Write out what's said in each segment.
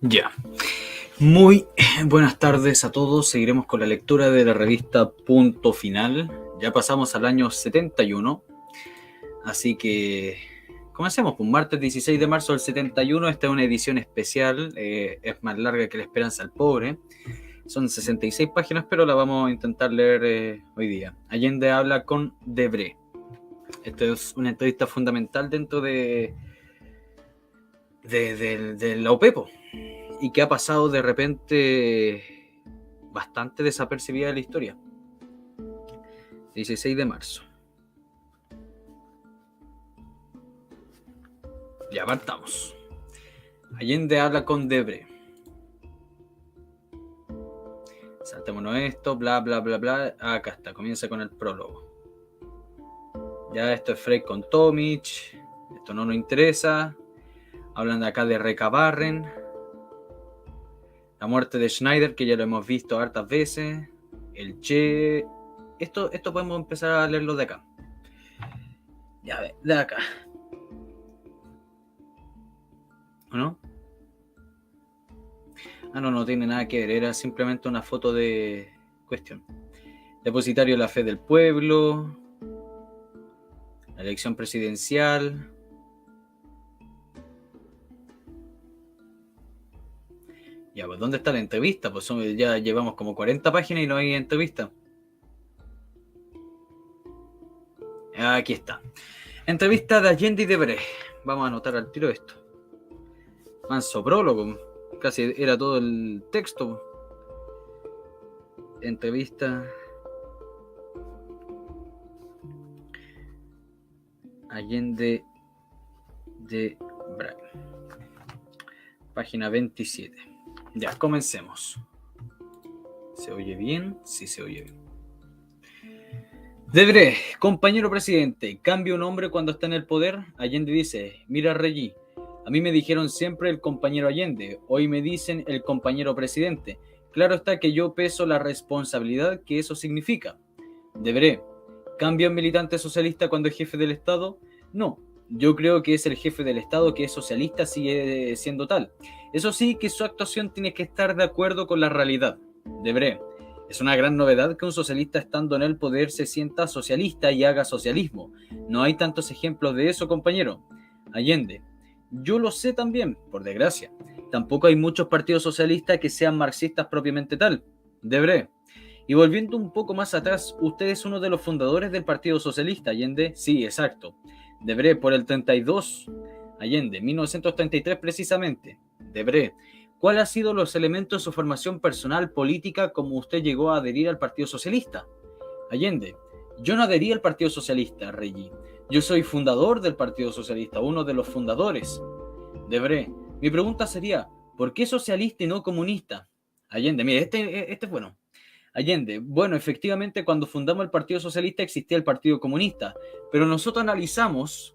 Ya. Muy buenas tardes a todos. Seguiremos con la lectura de la revista Punto Final. Ya pasamos al año 71. Así que comencemos. Pues martes 16 de marzo del 71. Esta es una edición especial. Es más larga que La Esperanza al Pobre. Son 66 páginas, pero la vamos a intentar leer hoy día. Allende habla con Debré. Esta es una entrevista fundamental dentro de la OPEPO. Y que ha pasado de repente bastante desapercibida de la historia. 16 de marzo. Ya partamos. Allende habla con Debré. Saltémonos esto, bla, bla, bla, bla. Acá está, comienza con el prólogo. Ya esto es Frey con Tomic. Esto no nos interesa. Hablan de acá de Recabarren. La muerte de Schneider, que ya lo hemos visto hartas veces. El Che. Esto podemos empezar a leerlo de acá. Ya ve, de acá. ¿O no? Ah, no tiene nada que ver. Era simplemente una foto de cuestión. Depositario de la fe del pueblo. La elección presidencial. Ya, pues ¿dónde está la entrevista? Pues ya llevamos como 40 páginas y no hay entrevista. Aquí está. Entrevista de Allende y Debré. Vamos a anotar al tiro esto. Manso prólogo. Casi era todo el texto. Entrevista. Allende de Debré. Página 27. Ya, comencemos. ¿Se oye bien? Sí, se oye bien. Debré, compañero presidente, ¿cambia un hombre cuando está en el poder? Allende dice, mira Regí, a mí me dijeron siempre el compañero Allende, hoy me dicen el compañero presidente. Claro está que yo peso la responsabilidad que eso significa. Debré, ¿cambia un militante socialista cuando es jefe del Estado? No, yo creo que es el jefe del Estado que es socialista, sigue siendo tal. Eso sí, que su actuación tiene que estar de acuerdo con la realidad. Debré, es una gran novedad que un socialista estando en el poder se sienta socialista y haga socialismo. No hay tantos ejemplos de eso, compañero. Allende, yo lo sé también, por desgracia. Tampoco hay muchos partidos socialistas que sean marxistas propiamente tal. Debré, y volviendo un poco más atrás, usted es uno de los fundadores del Partido Socialista, Allende. Sí, exacto. Debré, por el 32. Allende, 1933 precisamente. Debré, ¿cuál ha sido los elementos de su formación personal política como usted llegó a adherir al Partido Socialista? Allende, yo no adherí al Partido Socialista, Reggi. Yo soy fundador del Partido Socialista, uno de los fundadores. Debré, mi pregunta sería, ¿por qué socialista y no comunista? Allende, mire, este es bueno. Allende, bueno, efectivamente cuando fundamos el Partido Socialista existía el Partido Comunista, pero nosotros analizamos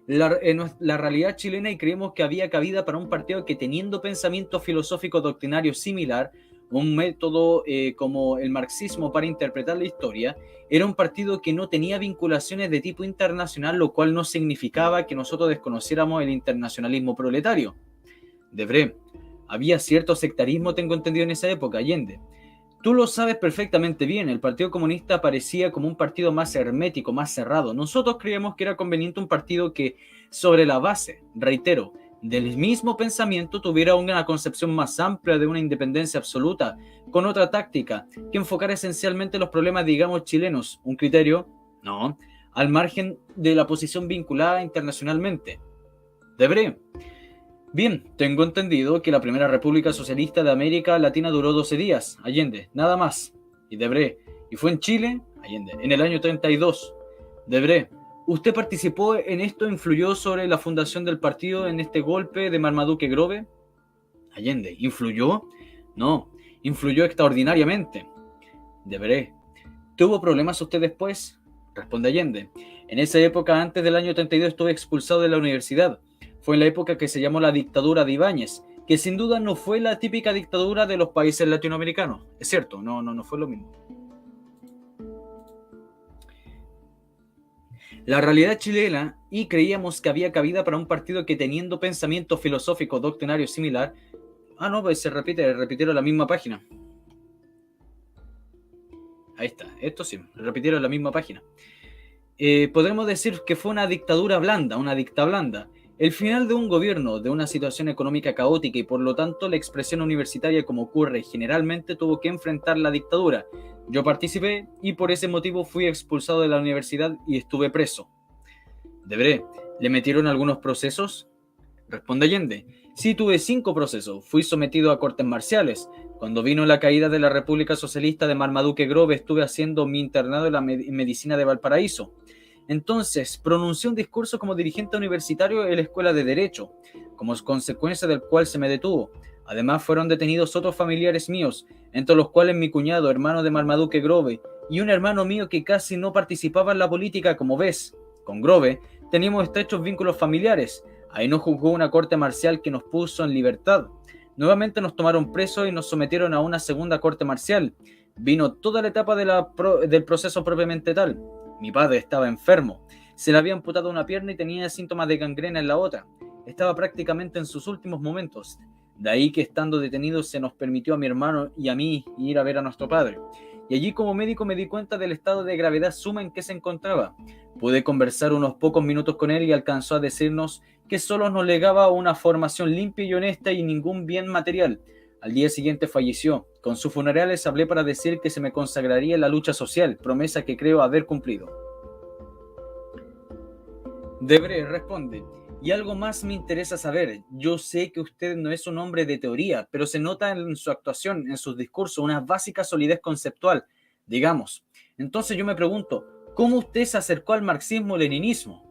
la realidad chilena y creemos que había cabida para un partido que teniendo pensamiento filosófico doctrinario similar, un método como el marxismo para interpretar la historia, era un partido que no tenía vinculaciones de tipo internacional, lo cual no significaba que nosotros desconociéramos el internacionalismo proletario. Debré, había cierto sectarismo, tengo entendido, en esa época, Allende. Tú lo sabes perfectamente bien, el Partido Comunista parecía como un partido más hermético, más cerrado. Nosotros creíamos que era conveniente un partido que, sobre la base, reitero, del mismo pensamiento tuviera una concepción más amplia de una independencia absoluta, con otra táctica, que enfocara esencialmente los problemas, digamos, chilenos. Un criterio, no, al margen de la posición vinculada internacionalmente. Debré. Bien, tengo entendido que la primera República Socialista de América Latina duró 12 días, Allende, nada más. Y Debré, y fue en Chile, Allende, en el año 32. Debré, ¿usted participó en esto? ¿Influyó sobre la fundación del partido en este golpe de Marmaduke Grove? Allende, ¿influyó? No, influyó extraordinariamente. Debré, ¿tuvo problemas usted después? Responde Allende. En esa época, antes del año 32, estuve expulsado de la universidad. Fue en la época que se llamó la dictadura de Ibáñez, que sin duda no fue la típica dictadura de los países latinoamericanos. Es cierto, no fue lo mismo. La realidad chilena, y creíamos que había cabida para un partido que teniendo pensamiento filosófico doctrinario similar, Ah, no, pues repitieron la misma página. Ahí está, esto sí, repitieron la misma página. Podremos decir que fue una dictadura blanda, una dicta blanda. El final de un gobierno, de una situación económica caótica y por lo tanto la expresión universitaria como ocurre generalmente tuvo que enfrentar la dictadura. Yo participé y por ese motivo fui expulsado de la universidad y estuve preso. Debré, ¿le metieron algunos procesos? Responde Allende. Sí, tuve 5 procesos. Fui sometido a cortes marciales. Cuando vino la caída de la República Socialista de Marmaduke Grove, estuve haciendo mi internado en la medicina de Valparaíso. Entonces, pronuncié un discurso como dirigente universitario en la Escuela de Derecho, como consecuencia del cual se me detuvo. Además, fueron detenidos otros familiares míos, entre los cuales mi cuñado, hermano de Marmaduke Grove, y un hermano mío que casi no participaba en la política, como ves. Con Grove teníamos estrechos vínculos familiares. Ahí nos juzgó una corte marcial que nos puso en libertad. Nuevamente nos tomaron presos y nos sometieron a una segunda corte marcial. Vino toda la etapa del proceso propiamente tal. Mi padre estaba enfermo. Se le había amputado una pierna y tenía síntomas de gangrena en la otra. Estaba prácticamente en sus últimos momentos. De ahí que estando detenidos se nos permitió a mi hermano y a mí ir a ver a nuestro padre. Y allí como médico me di cuenta del estado de gravedad suma en que se encontraba. Pude conversar unos pocos minutos con él y alcanzó a decirnos que solo nos legaba una formación limpia y honesta y ningún bien material. Al día siguiente falleció. Con sus funerales hablé para decir que se me consagraría en la lucha social, promesa que creo haber cumplido. Debré responde, y algo más me interesa saber. Yo sé que usted no es un hombre de teoría, pero se nota en su actuación, en sus discursos, una básica solidez conceptual, digamos. Entonces yo me pregunto, ¿cómo usted se acercó al marxismo-leninismo?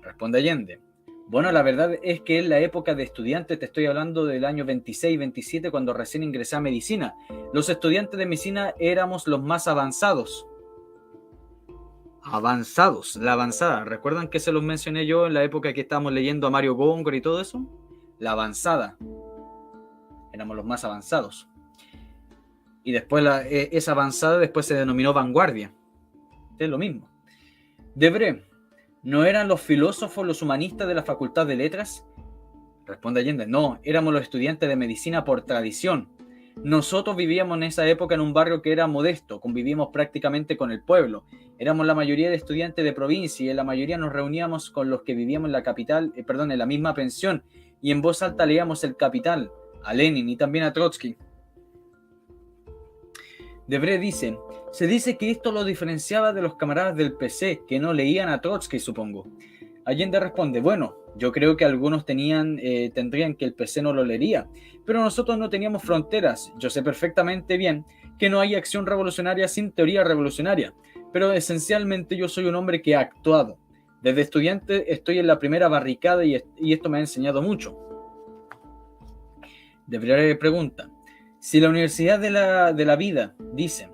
Responde Allende. Bueno, la verdad es que en la época de estudiante, te estoy hablando del año 26-27, cuando recién ingresé a medicina, los estudiantes de medicina éramos los más avanzados. La avanzada. ¿Recuerdan que se los mencioné yo en la época que estábamos leyendo a Mario Góngora y todo eso? La avanzada. Éramos los más avanzados. Y después esa avanzada después se denominó vanguardia. Es lo mismo. Debré. ¿No eran los filósofos, los humanistas de la Facultad de Letras? Responde Allende. No, éramos los estudiantes de medicina por tradición. Nosotros vivíamos en esa época en un barrio que era modesto, convivíamos prácticamente con el pueblo. Éramos la mayoría de estudiantes de provincia y en la mayoría nos reuníamos con los que vivíamos en la capital, en la misma pensión, y en voz alta leíamos El Capital, a Lenin y también a Trotsky. Debré dice, se dice que esto lo diferenciaba de los camaradas del PC, que no leían a Trotsky, supongo. Allende responde, bueno, yo creo que algunos tendrían que el PC no lo leería, pero nosotros no teníamos fronteras. Yo sé perfectamente bien que no hay acción revolucionaria sin teoría revolucionaria, pero esencialmente yo soy un hombre que ha actuado. Desde estudiante estoy en la primera barricada y esto me ha enseñado mucho. Debré pregunta, si la universidad de la vida, dicen,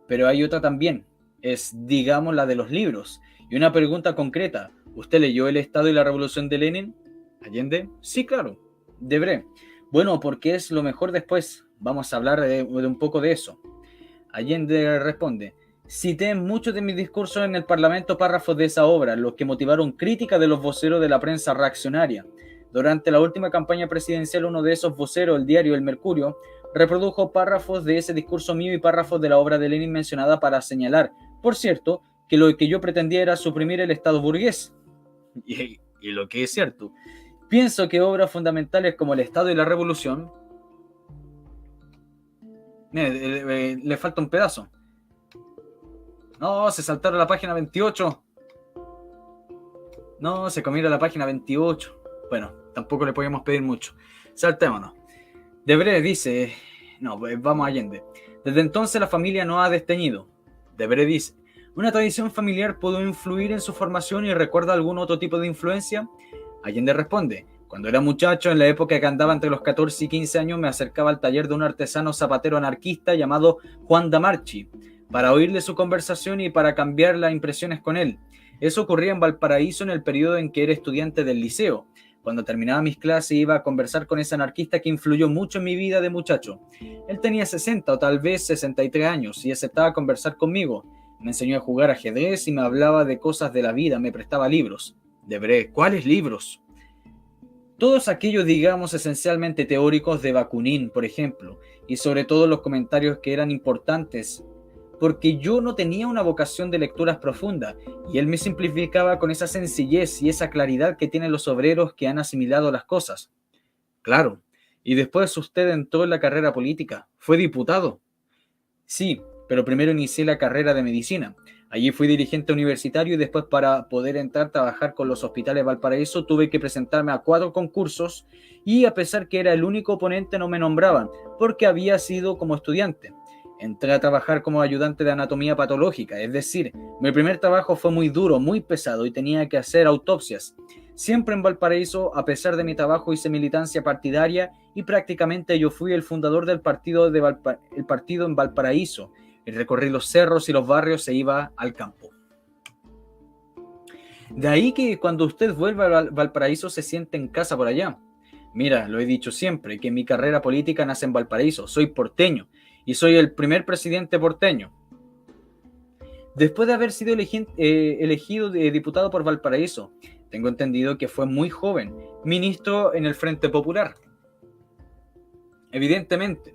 pero hay otra también, es, digamos, la de los libros. Y una pregunta concreta, ¿usted leyó El Estado y la Revolución de Lenin? Allende, sí, claro. Debré, bueno, porque es lo mejor después. Vamos a hablar de un poco de eso. Allende responde, cité en muchos de mis discursos en el Parlamento párrafos de esa obra, los que motivaron crítica de los voceros de la prensa reaccionaria. Durante la última campaña presidencial, uno de esos voceros, el diario El Mercurio, reprodujo párrafos de ese discurso mío y párrafos de la obra de Lenin mencionada para señalar, por cierto, que lo que yo pretendía era suprimir el Estado burgués. Y lo que es cierto. Pienso que obras fundamentales como El Estado y la Revolución... le falta un pedazo. No, se saltaron la página 28. No, se comieron la página 28. Bueno, tampoco le podíamos pedir mucho. Saltémonos. Debré dice... No, vamos a Allende. Desde entonces la familia no ha desteñido. Debré dice... ¿Una tradición familiar pudo influir en su formación y recuerda algún otro tipo de influencia? Allende responde... Cuando era muchacho, en la época que andaba entre los 14 y 15 años, me acercaba al taller de un artesano zapatero anarquista llamado Juan Damarchi, para oírle su conversación y para cambiar las impresiones con él. Eso ocurría en Valparaíso en el periodo en que era estudiante del liceo. Cuando terminaba mis clases iba a conversar con ese anarquista que influyó mucho en mi vida de muchacho. Él tenía 60 o tal vez 63 años y aceptaba conversar conmigo. Me enseñó a jugar ajedrez y me hablaba de cosas de la vida, me prestaba libros. Debré, ¿cuáles libros? Todos aquellos, digamos, esencialmente teóricos de Bakunin, por ejemplo, y sobre todo los comentarios que eran importantes, porque yo no tenía una vocación de lecturas profundas, y él me simplificaba con esa sencillez y esa claridad que tienen los obreros que han asimilado las cosas. Claro, y después usted entró en la carrera política, fue diputado. Sí, pero primero inicié la carrera de medicina. Allí fui dirigente universitario y después para poder entrar a trabajar con los hospitales Valparaíso tuve que presentarme a 4 concursos y a pesar que era el único oponente no me nombraban porque había sido como estudiante. Entré a trabajar como ayudante de anatomía patológica, es decir, mi primer trabajo fue muy duro, muy pesado y tenía que hacer autopsias. Siempre en Valparaíso, a pesar de mi trabajo, hice militancia partidaria y prácticamente yo fui el fundador del partido, el partido en Valparaíso. Y recorrí los cerros y los barrios e iba al campo. De ahí que cuando usted vuelva a Valparaíso se siente en casa por allá. Mira, lo he dicho siempre, que mi carrera política nace en Valparaíso. Soy porteño y soy el primer presidente porteño. Después de haber sido elegido diputado por Valparaíso, tengo entendido que fue muy joven, ministro en el Frente Popular. Evidentemente,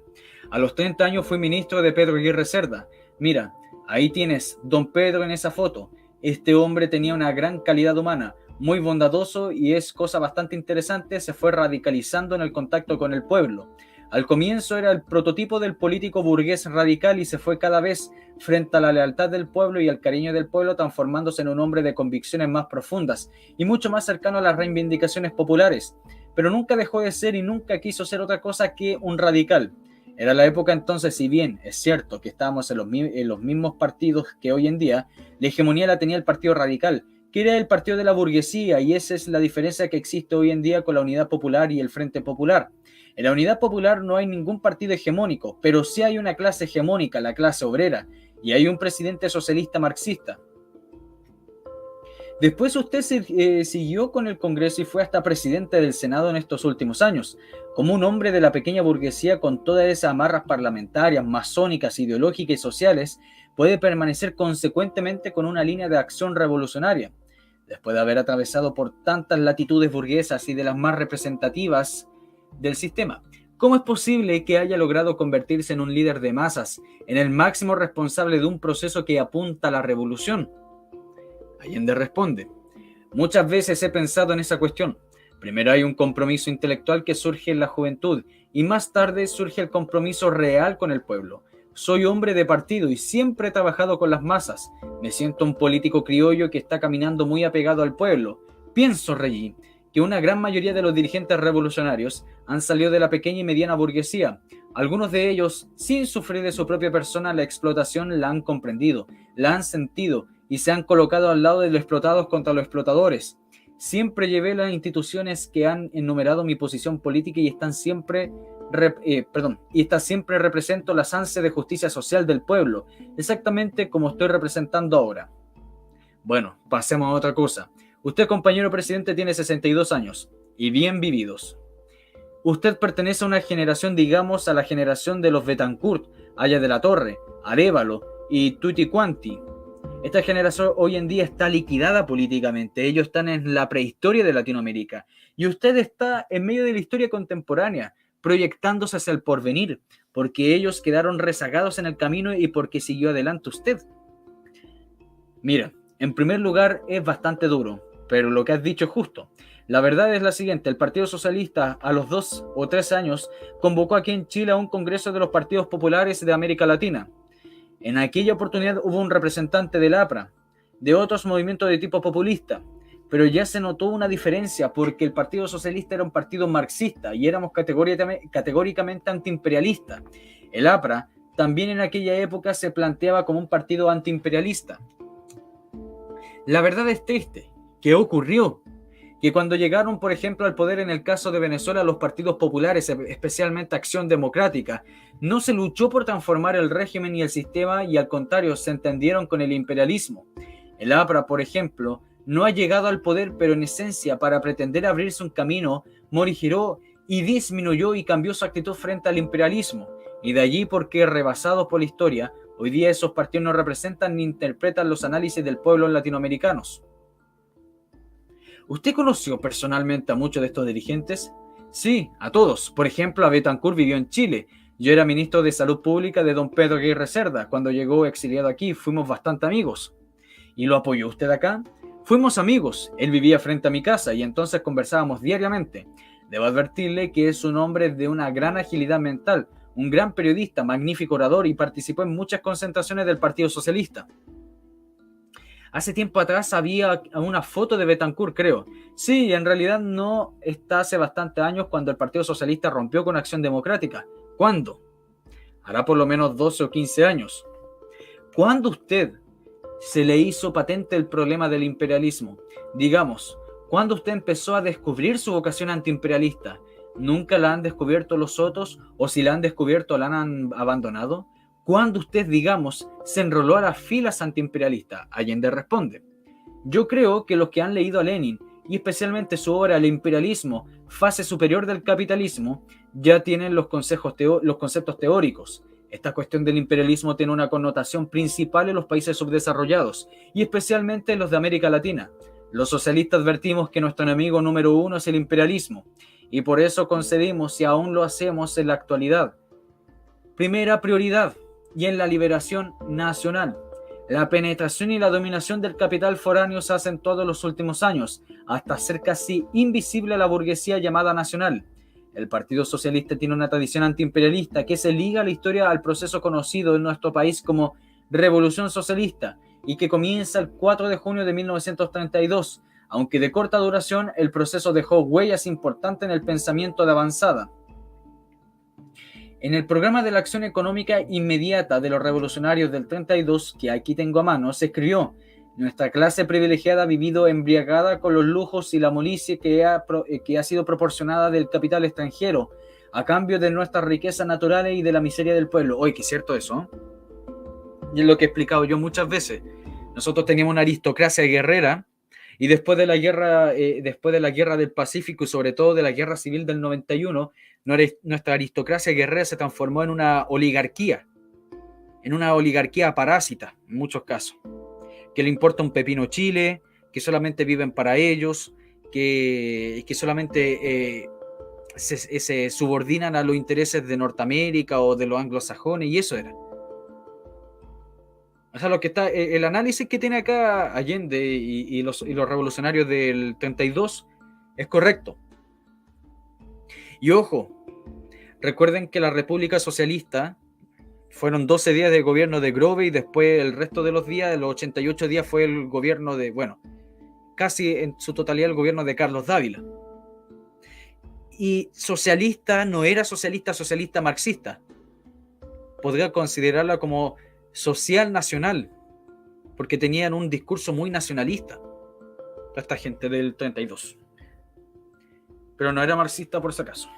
a los 30 años fui ministro de Pedro Aguirre Cerda. Mira, ahí tienes don Pedro en esa foto. Este hombre tenía una gran calidad humana, muy bondadoso y es cosa bastante interesante, se fue radicalizando en el contacto con el pueblo. Al comienzo era el prototipo del político burgués radical y se fue cada vez frente a la lealtad del pueblo y al cariño del pueblo, transformándose en un hombre de convicciones más profundas y mucho más cercano a las reivindicaciones populares. Pero nunca dejó de ser y nunca quiso ser otra cosa que un radical. Era la época entonces, si bien es cierto que estábamos en los mismos partidos que hoy en día, la hegemonía la tenía el Partido Radical, que era el partido de la burguesía, y esa es la diferencia que existe hoy en día con la Unidad Popular y el Frente Popular. En la Unidad Popular no hay ningún partido hegemónico, pero sí hay una clase hegemónica, la clase obrera, y hay un presidente socialista marxista. Después usted siguió con el Congreso y fue hasta presidente del Senado en estos últimos años. Como un hombre de la pequeña burguesía con todas esas amarras parlamentarias, masónicas, ideológicas y sociales, puede permanecer consecuentemente con una línea de acción revolucionaria. Después de haber atravesado por tantas latitudes burguesas y de las más representativas del sistema, ¿cómo es posible que haya logrado convertirse en un líder de masas, en el máximo responsable de un proceso que apunta a la revolución? Allende responde: muchas veces he pensado en esa cuestión. Primero hay un compromiso intelectual que surge en la juventud y más tarde surge el compromiso real con el pueblo. Soy hombre de partido y siempre he trabajado con las masas. Me siento un político criollo que está caminando muy apegado al pueblo. Pienso, Reggie, que una gran mayoría de los dirigentes revolucionarios han salido de la pequeña y mediana burguesía. Algunos de ellos, sin sufrir de su propia persona la explotación, la han comprendido, la han sentido y se han colocado al lado de los explotados contra los explotadores. Siempre llevé las instituciones que han enumerado mi posición política y siempre represento las ansias de justicia social del pueblo, exactamente como estoy representando ahora. Bueno, pasemos a otra cosa. Usted, compañero presidente, tiene 62 años y bien vividos. Usted pertenece a una generación, digamos, a la generación de los Betancourt, Aya de la Torre, Arévalo y Tutti Quanti. Esta generación hoy en día está liquidada políticamente. Ellos están en la prehistoria de Latinoamérica. Y usted está en medio de la historia contemporánea, proyectándose hacia el porvenir, porque ellos quedaron rezagados en el camino y porque siguió adelante usted. Mira, en primer lugar es bastante duro, pero lo que has dicho es justo. La verdad es la siguiente: el Partido Socialista a los 2 o 3 años convocó aquí en Chile a un congreso de los partidos populares de América Latina. En aquella oportunidad hubo un representante del APRA, de otros movimientos de tipo populista, pero ya se notó una diferencia porque el Partido Socialista era un partido marxista y éramos categóricamente antiimperialistas. El APRA también en aquella época se planteaba como un partido antiimperialista. La verdad es triste. ¿Qué ocurrió? Que cuando llegaron, por ejemplo, al poder en el caso de Venezuela, los partidos populares, especialmente Acción Democrática, no se luchó por transformar el régimen y el sistema y al contrario, se entendieron con el imperialismo. El APRA, por ejemplo, no ha llegado al poder, pero en esencia, para pretender abrirse un camino, morigiró y disminuyó y cambió su actitud frente al imperialismo. Y de allí porque, rebasados por la historia, hoy día esos partidos no representan ni interpretan los análisis del pueblo latinoamericanos. ¿Usted conoció personalmente a muchos de estos dirigentes? Sí, a todos. Por ejemplo, a Betancur vivió en Chile. Yo era ministro de Salud Pública de don Pedro Aguirre Cerda. Cuando llegó exiliado aquí, fuimos bastante amigos. ¿Y lo apoyó usted acá? Fuimos amigos. Él vivía frente a mi casa y entonces conversábamos diariamente. Debo advertirle que es un hombre de una gran agilidad mental, un gran periodista, magnífico orador y participó en muchas concentraciones del Partido Socialista. Hace tiempo atrás había una foto de Betancur, creo. Sí, en realidad no, está hace bastantes años cuando el Partido Socialista rompió con Acción Democrática. ¿Cuándo? Hará por lo menos 12 o 15 años. ¿Cuándo usted se le hizo patente el problema del imperialismo? Digamos, ¿cuándo usted empezó a descubrir su vocación antiimperialista? ¿Nunca la han descubierto los otros? ¿O si la han descubierto, la han abandonado? ¿Cuándo usted, digamos, se enroló a las filas antiimperialistas? Allende responde: yo creo que los que han leído a Lenin, y especialmente su obra El imperialismo, fase superior del capitalismo, ya tienen los conceptos teóricos. Esta cuestión del imperialismo tiene una connotación principal en los países subdesarrollados, y especialmente en los de América Latina. Los socialistas advertimos que nuestro enemigo número uno es el imperialismo, y por eso concedimos, y aún lo hacemos en la actualidad, primera prioridad, y en la liberación nacional. La penetración y la dominación del capital foráneo se hacen todos los últimos años, hasta ser casi invisible a la burguesía llamada nacional. El Partido Socialista tiene una tradición antiimperialista que se liga a la historia al proceso conocido en nuestro país como Revolución Socialista y que comienza el 4 de junio de 1932. Aunque de corta duración, el proceso dejó huellas importantes en el pensamiento de avanzada. En el programa de la acción económica inmediata de los revolucionarios del 32, que aquí tengo a mano, se escribió: nuestra clase privilegiada ha vivido embriagada con los lujos y la molicie que ha sido proporcionada del capital extranjero, a cambio de nuestras riquezas naturales y de la miseria del pueblo. Oye, que es cierto eso, ¿eh? Y es lo que he explicado yo muchas veces. Nosotros teníamos una aristocracia guerrera, y después de la guerra del Pacífico y sobre todo de la guerra civil del 91, nuestra aristocracia guerrera se transformó en una oligarquía parásita, en muchos casos, que le importa un pepino Chile, que solamente viven para ellos, que solamente se subordinan a los intereses de Norteamérica o de los anglosajones, y eso era. O sea, lo que está, el análisis que tiene acá Allende y los revolucionarios del 32 es correcto. Y ojo, recuerden que la República Socialista fueron 12 días de gobierno de Grove y después el resto de los días, los 88 días, fue el gobierno de, bueno, casi en su totalidad el gobierno de Carlos Dávila. Y socialista no era socialista marxista. Podría considerarla como social nacional, porque tenían un discurso muy nacionalista, esta gente del 32. Pero no era marxista por si acaso.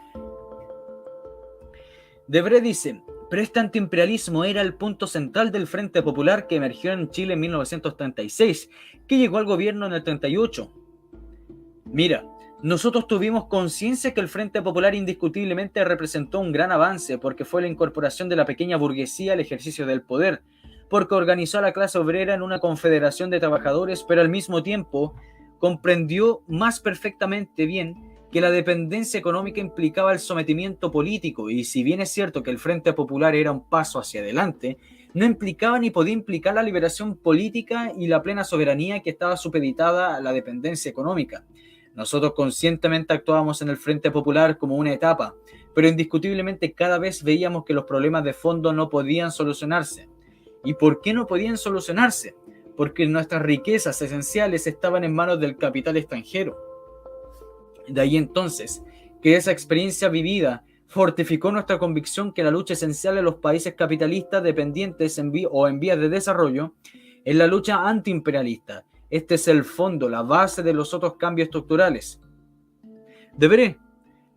Debré dice: pero este antiimperialismo era el punto central del Frente Popular que emergió en Chile en 1936, que llegó al gobierno en el 38. Mira, nosotros tuvimos conciencia que el Frente Popular indiscutiblemente representó un gran avance porque fue la incorporación de la pequeña burguesía al ejercicio del poder, porque organizó a la clase obrera en una confederación de trabajadores, pero al mismo tiempo comprendió más perfectamente bien que la dependencia económica implicaba el sometimiento político, y si bien es cierto que el Frente Popular era un paso hacia adelante, no implicaba ni podía implicar la liberación política y la plena soberanía que estaba supeditada a la dependencia económica. Nosotros conscientemente actuábamos en el Frente Popular como una etapa, pero indiscutiblemente cada vez veíamos que los problemas de fondo no podían solucionarse. ¿Y por qué no podían solucionarse? Porque nuestras riquezas esenciales estaban en manos del capital extranjero. De ahí entonces que esa experiencia vivida fortificó nuestra convicción que la lucha esencial en los países capitalistas dependientes en vías de desarrollo es la lucha antiimperialista. Este es el fondo, la base de los otros cambios estructurales. Deberé,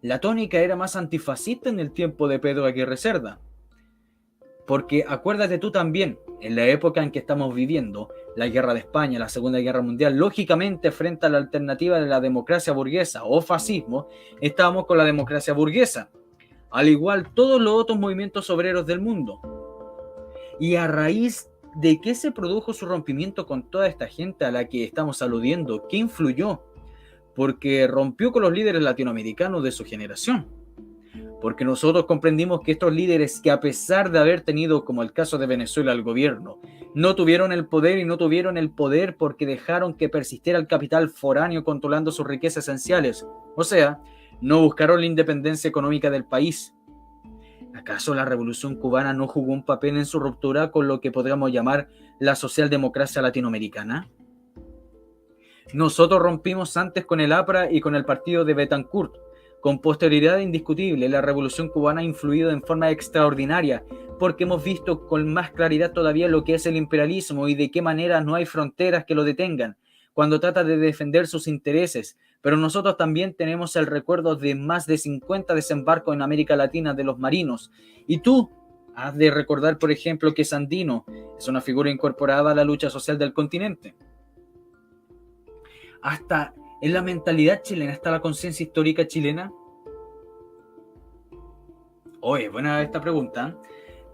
la tónica era más antifascista en el tiempo de Pedro Aguirre Cerda. Porque acuérdate tú también, en la época en que estamos viviendo, la guerra de España, la Segunda Guerra Mundial, lógicamente frente a la alternativa de la democracia burguesa o fascismo, estábamos con la democracia burguesa, al igual todos los otros movimientos obreros del mundo. Y a raíz de qué se produjo su rompimiento con toda esta gente a la que estamos aludiendo, ¿qué influyó? porque rompió con los líderes latinoamericanos de su generación. Porque nosotros comprendimos que estos líderes, que a pesar de haber tenido, como el caso de Venezuela, el gobierno, no tuvieron el poder, y no tuvieron el poder porque dejaron que persistiera el capital foráneo controlando sus riquezas esenciales. O sea, no buscaron la independencia económica del país. ¿Acaso la Revolución Cubana no jugó un papel en su ruptura con lo que podríamos llamar la socialdemocracia latinoamericana? Nosotros rompimos antes con el APRA y con el partido de Betancourt. Con posterioridad indiscutible, la Revolución Cubana ha influido en forma extraordinaria, porque hemos visto con más claridad todavía lo que es el imperialismo y de qué manera no hay fronteras que lo detengan cuando trata de defender sus intereses. Pero nosotros también tenemos el recuerdo de más de 50 desembarcos en América Latina de los marinos. Y tú has de recordar, por ejemplo, que Sandino es una figura incorporada a la lucha social del continente. Hasta en la mentalidad chilena está la conciencia histórica chilena. Oye, buena esta pregunta.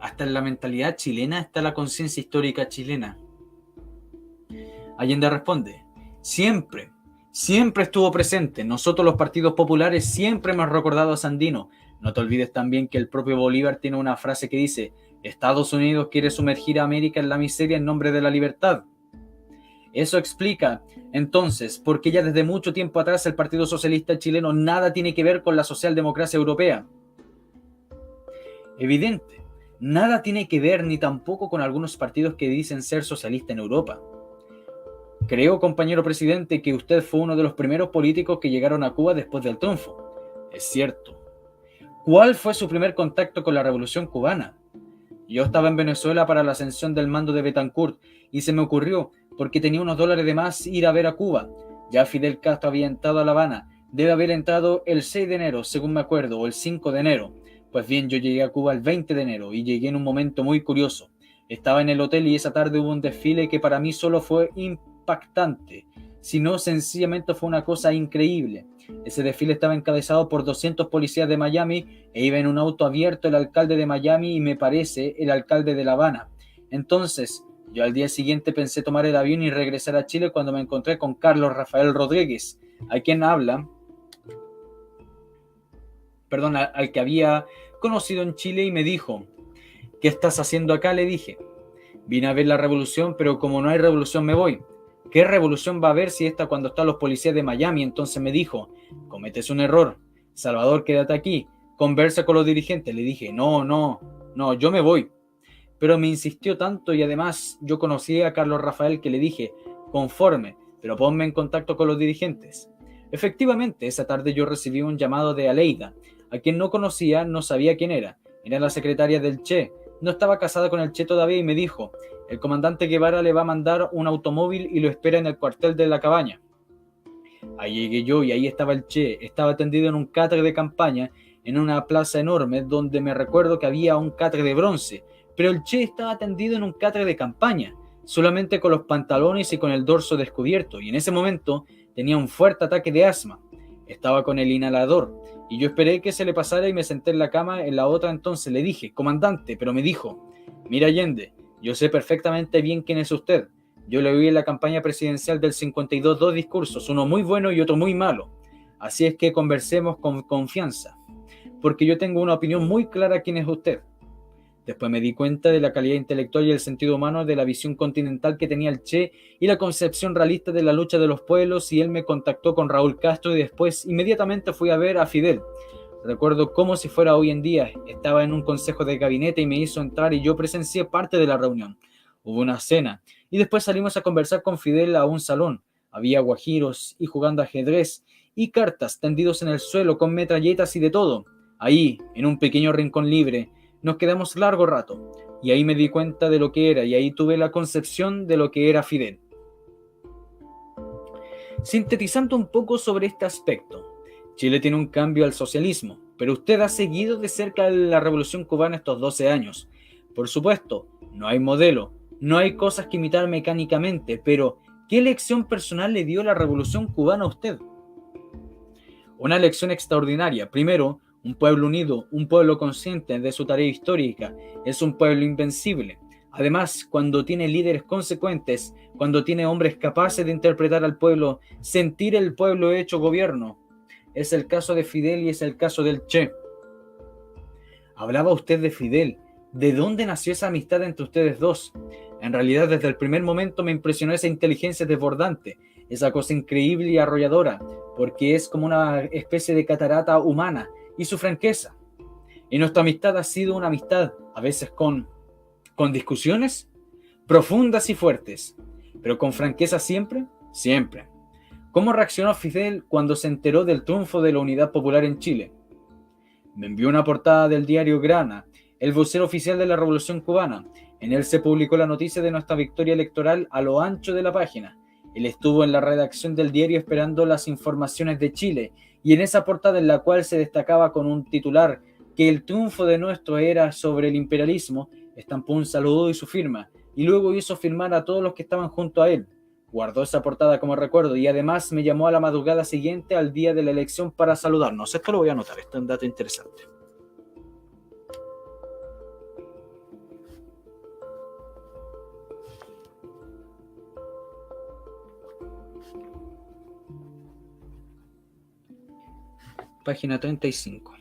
Hasta en la mentalidad chilena está la conciencia histórica chilena. Allende responde: siempre estuvo presente. Nosotros los partidos populares siempre hemos recordado a Sandino. No te olvides también que el propio Bolívar tiene una frase que dice: Estados Unidos quiere sumergir a América en la miseria en nombre de la libertad. Eso explica, entonces, por qué ya desde mucho tiempo atrás el Partido Socialista chileno nada tiene que ver con la socialdemocracia europea. Evidente, nada tiene que ver ni tampoco con algunos partidos que dicen ser socialistas en Europa. Creo, compañero presidente, que usted fue uno de los primeros políticos que llegaron a Cuba después del triunfo. Es cierto. ¿Cuál fue su primer contacto con la Revolución Cubana? Yo estaba en Venezuela para la ascensión del mando de Betancourt y se me ocurrió, porque tenía unos dólares de más, ir a ver a Cuba. Ya Fidel Castro había entrado a La Habana. Debe haber entrado el 6 de enero, según me acuerdo, o el 5 de enero. Pues bien, yo llegué a Cuba el 20 de enero y llegué en un momento muy curioso. Estaba en el hotel y esa tarde hubo un desfile que para mí solo fue impactante, sino sencillamente fue una cosa increíble. Ese desfile estaba encabezado por 200 policías de Miami e iba en un auto abierto el alcalde de Miami y, me parece, el alcalde de La Habana. Entonces, yo al día siguiente pensé tomar el avión y regresar a Chile cuando me encontré con Carlos Rafael Rodríguez, al que había conocido en Chile, y me dijo: ¿qué estás haciendo acá?, le dije. Vine a ver la revolución, pero como no hay revolución me voy. ¿Qué revolución va a haber si esta cuando están los policías de Miami? Entonces me dijo: cometes un error, Salvador, quédate aquí, conversa con los dirigentes. Le dije: no, yo me voy. Pero me insistió tanto, y además yo conocí a Carlos Rafael, que le dije: conforme, pero ponme en contacto con los dirigentes. Efectivamente, esa tarde yo recibí un llamado de Aleida, a quien no conocía, no sabía quién era la secretaria del Che. No estaba casada con el Che todavía, y me dijo: el comandante Guevara le va a mandar un automóvil y lo espera en el cuartel de la Cabaña. Ahí llegué yo y ahí estaba el Che. Estaba tendido en un catre de campaña en una plaza enorme, donde me recuerdo que había un catre de bronce, pero el Che estaba tendido en un catre de campaña, solamente con los pantalones y con el dorso descubierto, y en ese momento tenía un fuerte ataque de asma. Estaba con el inhalador y yo esperé que se le pasara y me senté en la cama en la otra. Entonces le dije: comandante. Pero me dijo: mira, Allende, yo sé perfectamente bien quién es usted. Yo le oí en la campaña presidencial del 52 dos discursos, uno muy bueno y otro muy malo. Así es que conversemos con confianza, porque yo tengo una opinión muy clara quién es usted. Después me di cuenta de la calidad intelectual y el sentido humano, de la visión continental que tenía el Che y la concepción realista de la lucha de los pueblos, y él me contactó con Raúl Castro y después inmediatamente fui a ver a Fidel. Recuerdo como si fuera hoy en día. Estaba en un consejo de gabinete y me hizo entrar y yo presencié parte de la reunión. Hubo una cena y después salimos a conversar con Fidel a un salón. Había guajiros y jugando ajedrez y cartas tendidos en el suelo con metralletas y de todo. Ahí, en un pequeño rincón libre, nos quedamos largo rato, y ahí me di cuenta de lo que era, y ahí tuve la concepción de lo que era Fidel. Sintetizando un poco sobre este aspecto, Chile tiene un cambio al socialismo, pero usted ha seguido de cerca la Revolución Cubana estos 12 años. Por supuesto, no hay modelo, no hay cosas que imitar mecánicamente, pero ¿qué lección personal le dio la Revolución Cubana a usted? Una lección extraordinaria. Primero, un pueblo unido, un pueblo consciente de su tarea histórica, es un pueblo invencible. Además, cuando tiene líderes consecuentes, cuando tiene hombres capaces de interpretar al pueblo, sentir el pueblo hecho gobierno. Es el caso de Fidel y es el caso del Che. Hablaba usted de Fidel. ¿De dónde nació esa amistad entre ustedes dos? En realidad, desde el primer momento me impresionó esa inteligencia desbordante, esa cosa increíble y arrolladora, porque es como una especie de catarata humana, y su franqueza. Y nuestra amistad ha sido una amistad, a veces con discusiones profundas y fuertes, pero con franqueza siempre, siempre. ¿Cómo reaccionó Fidel cuando se enteró del triunfo de la Unidad Popular en Chile? Me envió una portada del diario Grana, el vocero oficial de la Revolución Cubana. En él se publicó la noticia de nuestra victoria electoral a lo ancho de la página. Él estuvo en la redacción del diario esperando las informaciones de Chile, y en esa portada en la cual se destacaba con un titular que el triunfo de nuestro era sobre el imperialismo, estampó un saludo y su firma, y luego hizo firmar a todos los que estaban junto a él. Guardó esa portada como recuerdo y además me llamó a la madrugada siguiente al día de la elección para saludarnos. Esto lo voy a anotar, esto es un dato interesante. Página 35.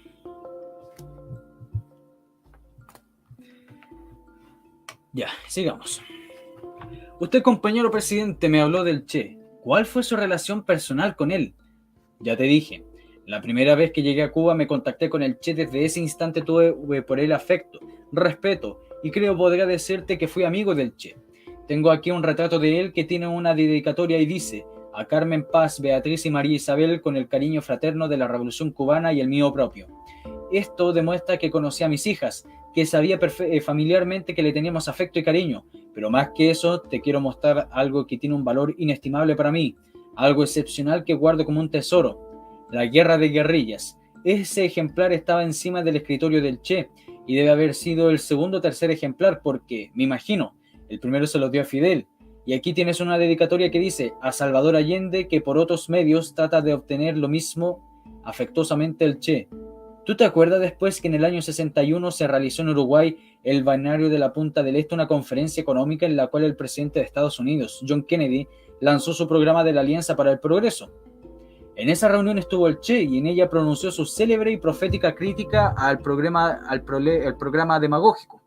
Ya, sigamos. Usted, compañero presidente, me habló del Che. ¿Cuál fue su relación personal con él? Ya te dije, la primera vez que llegué a Cuba me contacté con el Che. Desde ese instante tuve por él afecto, respeto, y creo podría decirte que fui amigo del Che. Tengo aquí un retrato de él que tiene una dedicatoria y dice: a Carmen Paz, Beatriz y María Isabel, con el cariño fraterno de la Revolución Cubana y el mío propio. Esto demuestra que conocí a mis hijas, que sabía familiarmente que le teníamos afecto y cariño, pero más que eso te quiero mostrar algo que tiene un valor inestimable para mí, algo excepcional que guardo como un tesoro: la guerra de guerrillas. Ese ejemplar estaba encima del escritorio del Che y debe haber sido el segundo o tercer ejemplar porque, me imagino, el primero se lo dio a Fidel. Y aquí tienes una dedicatoria que dice: a Salvador Allende, que por otros medios trata de obtener lo mismo afectuosamente el Che. ¿Tú te acuerdas después que en el año 61 se realizó en Uruguay, el balneario de la Punta del Este, una conferencia económica en la cual el presidente de Estados Unidos, John Kennedy, lanzó su programa de la Alianza para el Progreso? En esa reunión estuvo el Che y en ella pronunció su célebre y profética crítica al programa demagógico.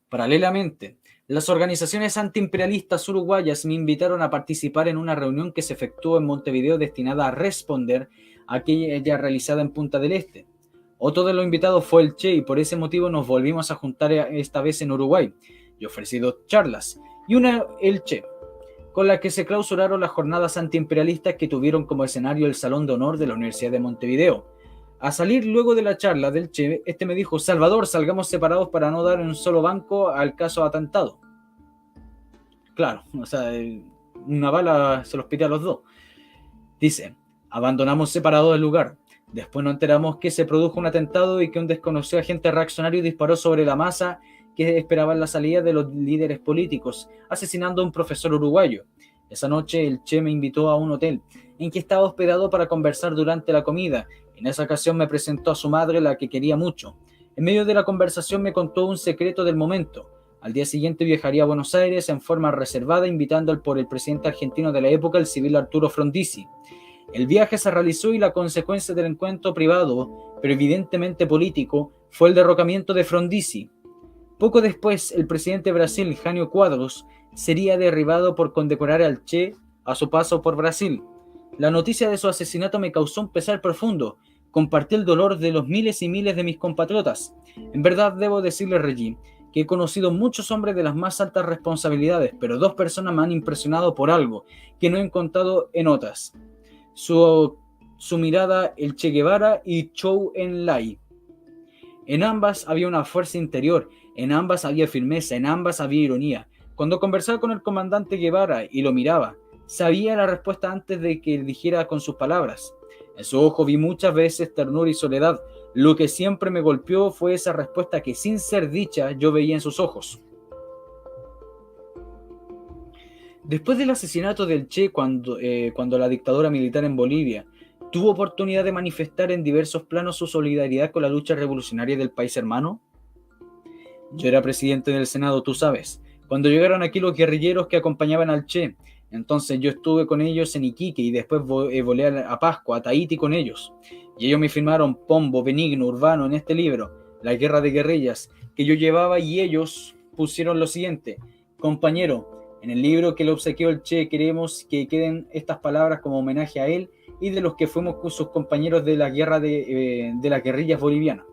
Paralelamente, las organizaciones antiimperialistas uruguayas me invitaron a participar en una reunión que se efectuó en Montevideo destinada a responder a aquella realizada en Punta del Este. Otro de los invitados fue el Che y por ese motivo nos volvimos a juntar esta vez en Uruguay. Yo ofrecí 2 charlas y una el Che, con la que se clausuraron las jornadas antiimperialistas que tuvieron como escenario el Salón de Honor de la Universidad de Montevideo. A salir luego de la charla del Che, este me dijo: Salvador, salgamos separados para no dar un solo banco al caso atentado. Claro, o sea, una bala se los pide a los dos. Dice: abandonamos separados el lugar. Después nos enteramos que se produjo un atentado y que un desconocido agente reaccionario disparó sobre la masa que esperaba la salida de los líderes políticos, asesinando a un profesor uruguayo. Esa noche el Che me invitó a un hotel en que estaba hospedado para conversar durante la comida. En esa ocasión me presentó a su madre, la que quería mucho. En medio de la conversación me contó un secreto del momento. Al día siguiente viajaría a Buenos Aires en forma reservada, invitando por el presidente argentino de la época, el civil Arturo Frondizi. El viaje se realizó y la consecuencia del encuentro privado, pero evidentemente político, fue el derrocamiento de Frondizi. Poco después, el presidente de Brasil, Jânio Quadros, sería derribado por condecorar al Che a su paso por Brasil. La noticia de su asesinato me causó un pesar profundo. Compartí el dolor de los miles y miles de mis compatriotas. En verdad debo decirle, Reggie, que he conocido muchos hombres de las más altas responsabilidades, pero 2 personas me han impresionado por algo que no he encontrado en otras. Su mirada, el Che Guevara y Zhou Enlai. En ambas había una fuerza interior, en ambas había firmeza, en ambas había ironía. Cuando conversaba con el comandante Guevara y lo miraba, sabía la respuesta antes de que dijera con sus palabras. En su ojo vi muchas veces ternura y soledad. Lo que siempre me golpeó fue esa respuesta que, sin ser dicha, yo veía en sus ojos. Después del asesinato del Che, cuando la dictadura militar en Bolivia tuvo oportunidad de manifestar en diversos planos su solidaridad con la lucha revolucionaria del país hermano. Yo era presidente del Senado, tú sabes. Cuando llegaron aquí los guerrilleros que acompañaban al Che, entonces yo estuve con ellos en Iquique y después volé a Pascua, a Tahití con ellos. Y ellos me firmaron Pombo, Benigno, Urbano en este libro, La Guerra de Guerrillas, que yo llevaba y ellos pusieron lo siguiente: compañero, en el libro que le obsequió el Che queremos que queden estas palabras como homenaje a él y de los que fuimos sus compañeros de la guerra de las guerrillas bolivianas.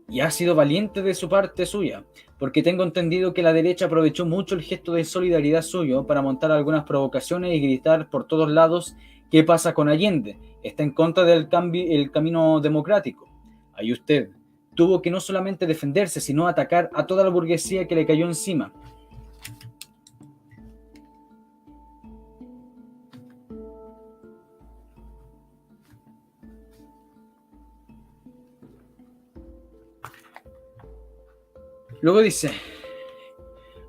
Y ha sido valiente de su parte suya, porque tengo entendido que la derecha aprovechó mucho el gesto de solidaridad suyo para montar algunas provocaciones y gritar por todos lados qué pasa con Allende, está en contra del camino democrático. Ahí usted tuvo que no solamente defenderse, sino atacar a toda la burguesía que le cayó encima. Luego dice,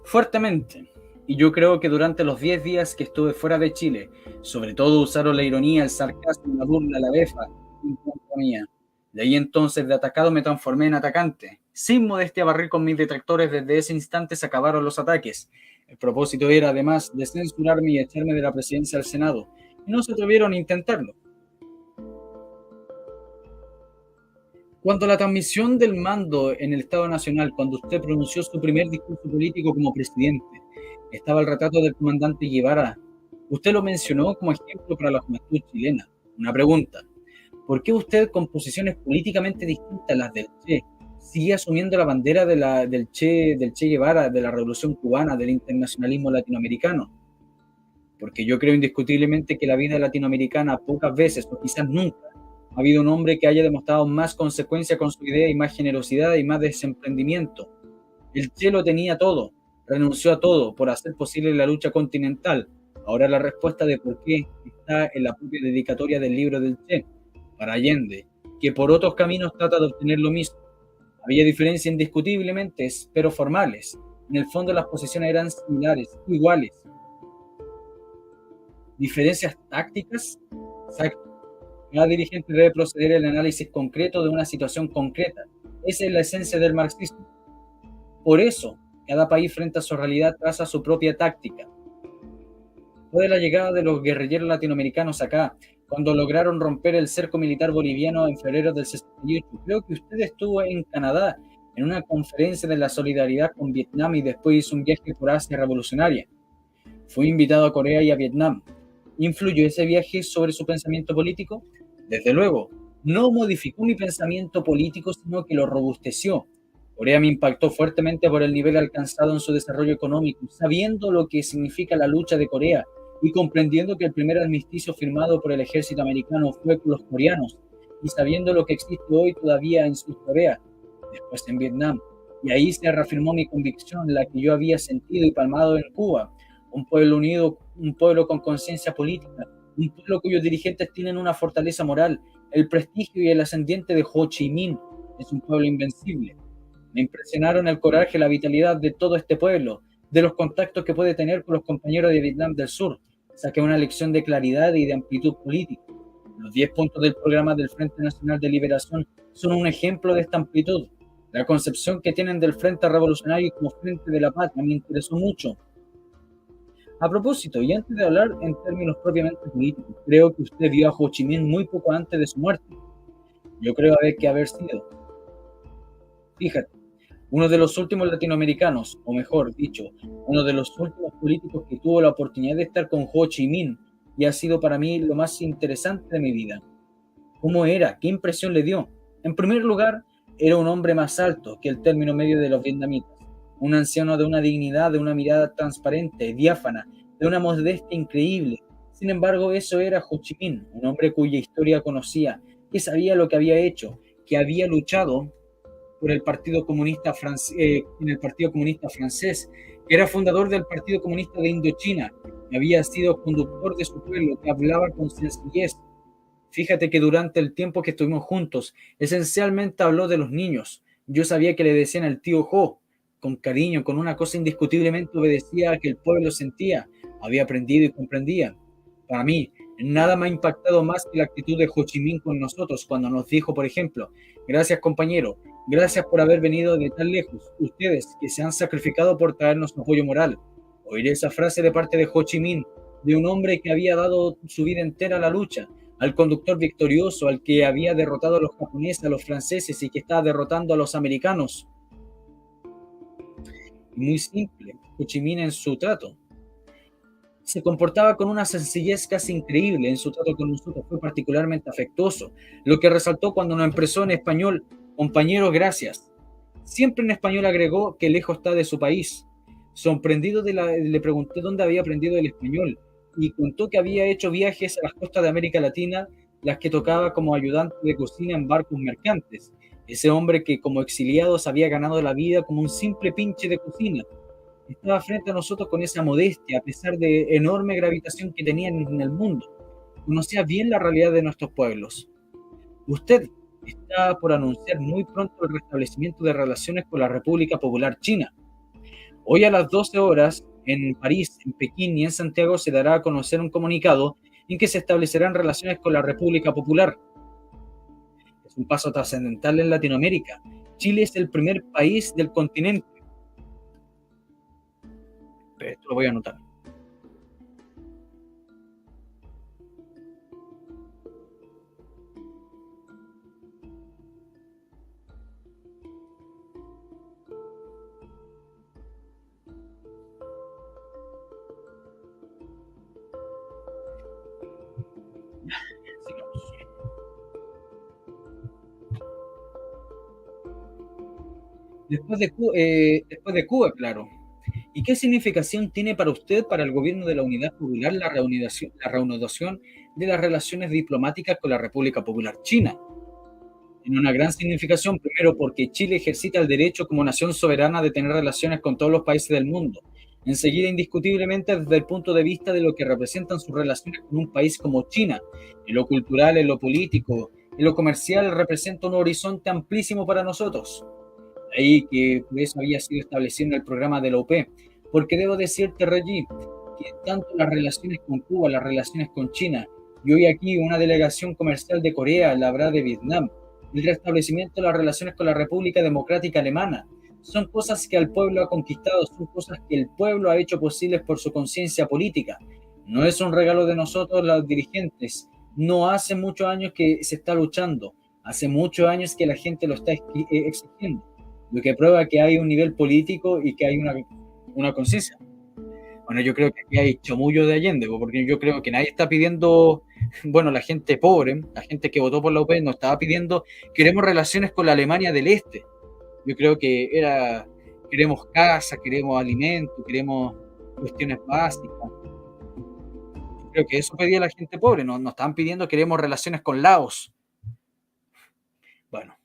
fuertemente, y yo creo que durante los 10 días que estuve fuera de Chile, sobre todo usaron la ironía, el sarcasmo, la burla, la befa en contra mía. De ahí entonces de atacado me transformé en atacante. Sin modestia barré con mis detractores, desde ese instante se acabaron los ataques. El propósito era además de censurarme y echarme de la presidencia del Senado, y no se atrevieron a intentarlo. Cuando la transmisión del mando en el Estado Nacional, cuando usted pronunció su primer discurso político como presidente, estaba el retrato del comandante Guevara. Usted lo mencionó como ejemplo para la juventud chilena. Una pregunta: ¿por qué usted, con posiciones políticamente distintas a las del Che, sigue asumiendo la bandera del Che Guevara, de la Revolución Cubana, del internacionalismo latinoamericano? Porque yo creo indiscutiblemente que la vida latinoamericana pocas veces, o quizás nunca, ha habido un hombre que haya demostrado más consecuencia con su idea y más generosidad y más desemprendimiento. El Che lo tenía todo, renunció a todo por hacer posible la lucha continental. Ahora la respuesta de por qué está en la propia dedicatoria del libro del Che, para Allende, que por otros caminos trata de obtener lo mismo. Había diferencias indiscutiblemente, pero formales. En el fondo las posiciones eran similares, iguales. Diferencias tácticas, exacto. Cada dirigente debe proceder al análisis concreto de una situación concreta. Esa es la esencia del marxismo. Por eso, cada país frente a su realidad traza su propia táctica. Fue de la llegada de los guerrilleros latinoamericanos acá, cuando lograron romper el cerco militar boliviano en febrero del 68. Creo que usted estuvo en Canadá en una conferencia de la solidaridad con Vietnam y después hizo un viaje por Asia revolucionaria. Fui invitado a Corea y a Vietnam. ¿Influyó ese viaje sobre su pensamiento político? Desde luego, no modificó mi pensamiento político, sino que lo robusteció. Corea me impactó fuertemente por el nivel alcanzado en su desarrollo económico, sabiendo lo que significa la lucha de Corea y comprendiendo que el primer armisticio firmado por el ejército americano fue con los coreanos, y sabiendo lo que existe hoy todavía en Sur Corea, después en Vietnam. Y ahí se reafirmó mi convicción, la que yo había sentido y palmado en Cuba: un pueblo unido, un pueblo con conciencia política, un pueblo cuyos dirigentes tienen una fortaleza moral. El prestigio y el ascendiente de Ho Chi Minh es un pueblo invencible. Me impresionaron el coraje y la vitalidad de todo este pueblo, de los contactos que puede tener con los compañeros de Vietnam del Sur. Saqué una lección de claridad y de amplitud política. Los 10 puntos del programa del Frente Nacional de Liberación son un ejemplo de esta amplitud. La concepción que tienen del Frente Revolucionario como Frente de la Patria me interesó mucho. A propósito, y antes de hablar en términos propiamente políticos, creo que usted vio a Ho Chi Minh muy poco antes de su muerte. Yo creo haber sido, fíjate, uno de los últimos latinoamericanos, o mejor dicho, uno de los últimos políticos que tuvo la oportunidad de estar con Ho Chi Minh, y ha sido para mí lo más interesante de mi vida. ¿Cómo era? ¿Qué impresión le dio? En primer lugar, era un hombre más alto que el término medio de los vietnamitas, un anciano de una dignidad, de una mirada transparente, diáfana, de una modestia increíble. Sin embargo, eso era Ho Chi Minh, un hombre cuya historia conocía, que sabía lo que había hecho, que había luchado por el Partido Comunista en el Partido Comunista Francés, que era fundador del Partido Comunista de Indochina, que había sido conductor de su pueblo, que hablaba con sencillez. Fíjate que durante el tiempo que estuvimos juntos, esencialmente habló de los niños. Yo sabía que le decían al tío Jo, con cariño, con una cosa indiscutiblemente obedecía a que el pueblo sentía, había aprendido y comprendía. Para mí, nada me ha impactado más que la actitud de Ho Chi Minh con nosotros cuando nos dijo, por ejemplo: gracias compañero, Gracias por haber venido de tan lejos, ustedes que se han sacrificado por traernos su apoyo moral. Oiré esa frase de parte de Ho Chi Minh, de un hombre que había dado su vida entera a la lucha, al conductor victorioso, al que había derrotado a los japoneses, a los franceses y que estaba derrotando a los americanos. Muy simple, Ho Chi Minh en su trato. Se comportaba con una sencillez casi increíble en su trato con nosotros, fue particularmente afectuoso, lo que resaltó cuando nos expresó en español, compañero, gracias. Siempre en español agregó que lejos está de su país. Sorprendido le pregunté dónde había aprendido el español y contó que había hecho viajes a las costas de América Latina, las que tocaba como ayudante de cocina en barcos mercantes. Ese hombre que como exiliado se había ganado la vida como un simple pinche de cocina estaba frente a nosotros con esa modestia, a pesar de enorme gravitación que tenían en el mundo. Conocía bien la realidad de nuestros pueblos. Usted está por anunciar muy pronto el restablecimiento de relaciones con la República Popular China. Hoy a las 12 horas, en París, en Pekín y en Santiago se dará a conocer un comunicado en que se establecerán relaciones con la República Popular. Es un paso trascendental en Latinoamérica. Chile es el primer país del continente. Esto lo voy a anotar. Sigamos. Después de Cuba, claro. ¿Y qué significación tiene para usted, para el gobierno de la Unidad Popular, la reanudación de las relaciones diplomáticas con la República Popular China? Tiene una gran significación, primero, porque Chile ejercita el derecho como nación soberana de tener relaciones con todos los países del mundo. Enseguida, indiscutiblemente, desde el punto de vista de lo que representan sus relaciones con un país como China, en lo cultural, en lo político, en lo comercial, representa un horizonte amplísimo para nosotros. Ahí que por eso había sido establecido en el programa de la OP. Porque debo decirte, Reggie, que tanto las relaciones con Cuba, las relaciones con China, y hoy aquí una delegación comercial de Corea, la habrá de Vietnam, el restablecimiento de las relaciones con la República Democrática Alemana, son cosas que el pueblo ha conquistado, son cosas que el pueblo ha hecho posibles por su conciencia política. No es un regalo de nosotros los dirigentes. No hace muchos años que se está luchando, hace muchos años que la gente lo está exigiendo, lo que prueba que hay un nivel político y que hay una conciencia. Bueno, yo creo que aquí hay chamullo de Allende, porque yo creo que nadie está pidiendo, bueno, la gente pobre, la gente que votó por la UP no estaba pidiendo, queremos relaciones con la Alemania del Este. Yo creo que era, queremos casa, queremos alimento, queremos cuestiones básicas. Yo creo que eso pedía la gente pobre, no estaban pidiendo, queremos relaciones con Laos. Bueno,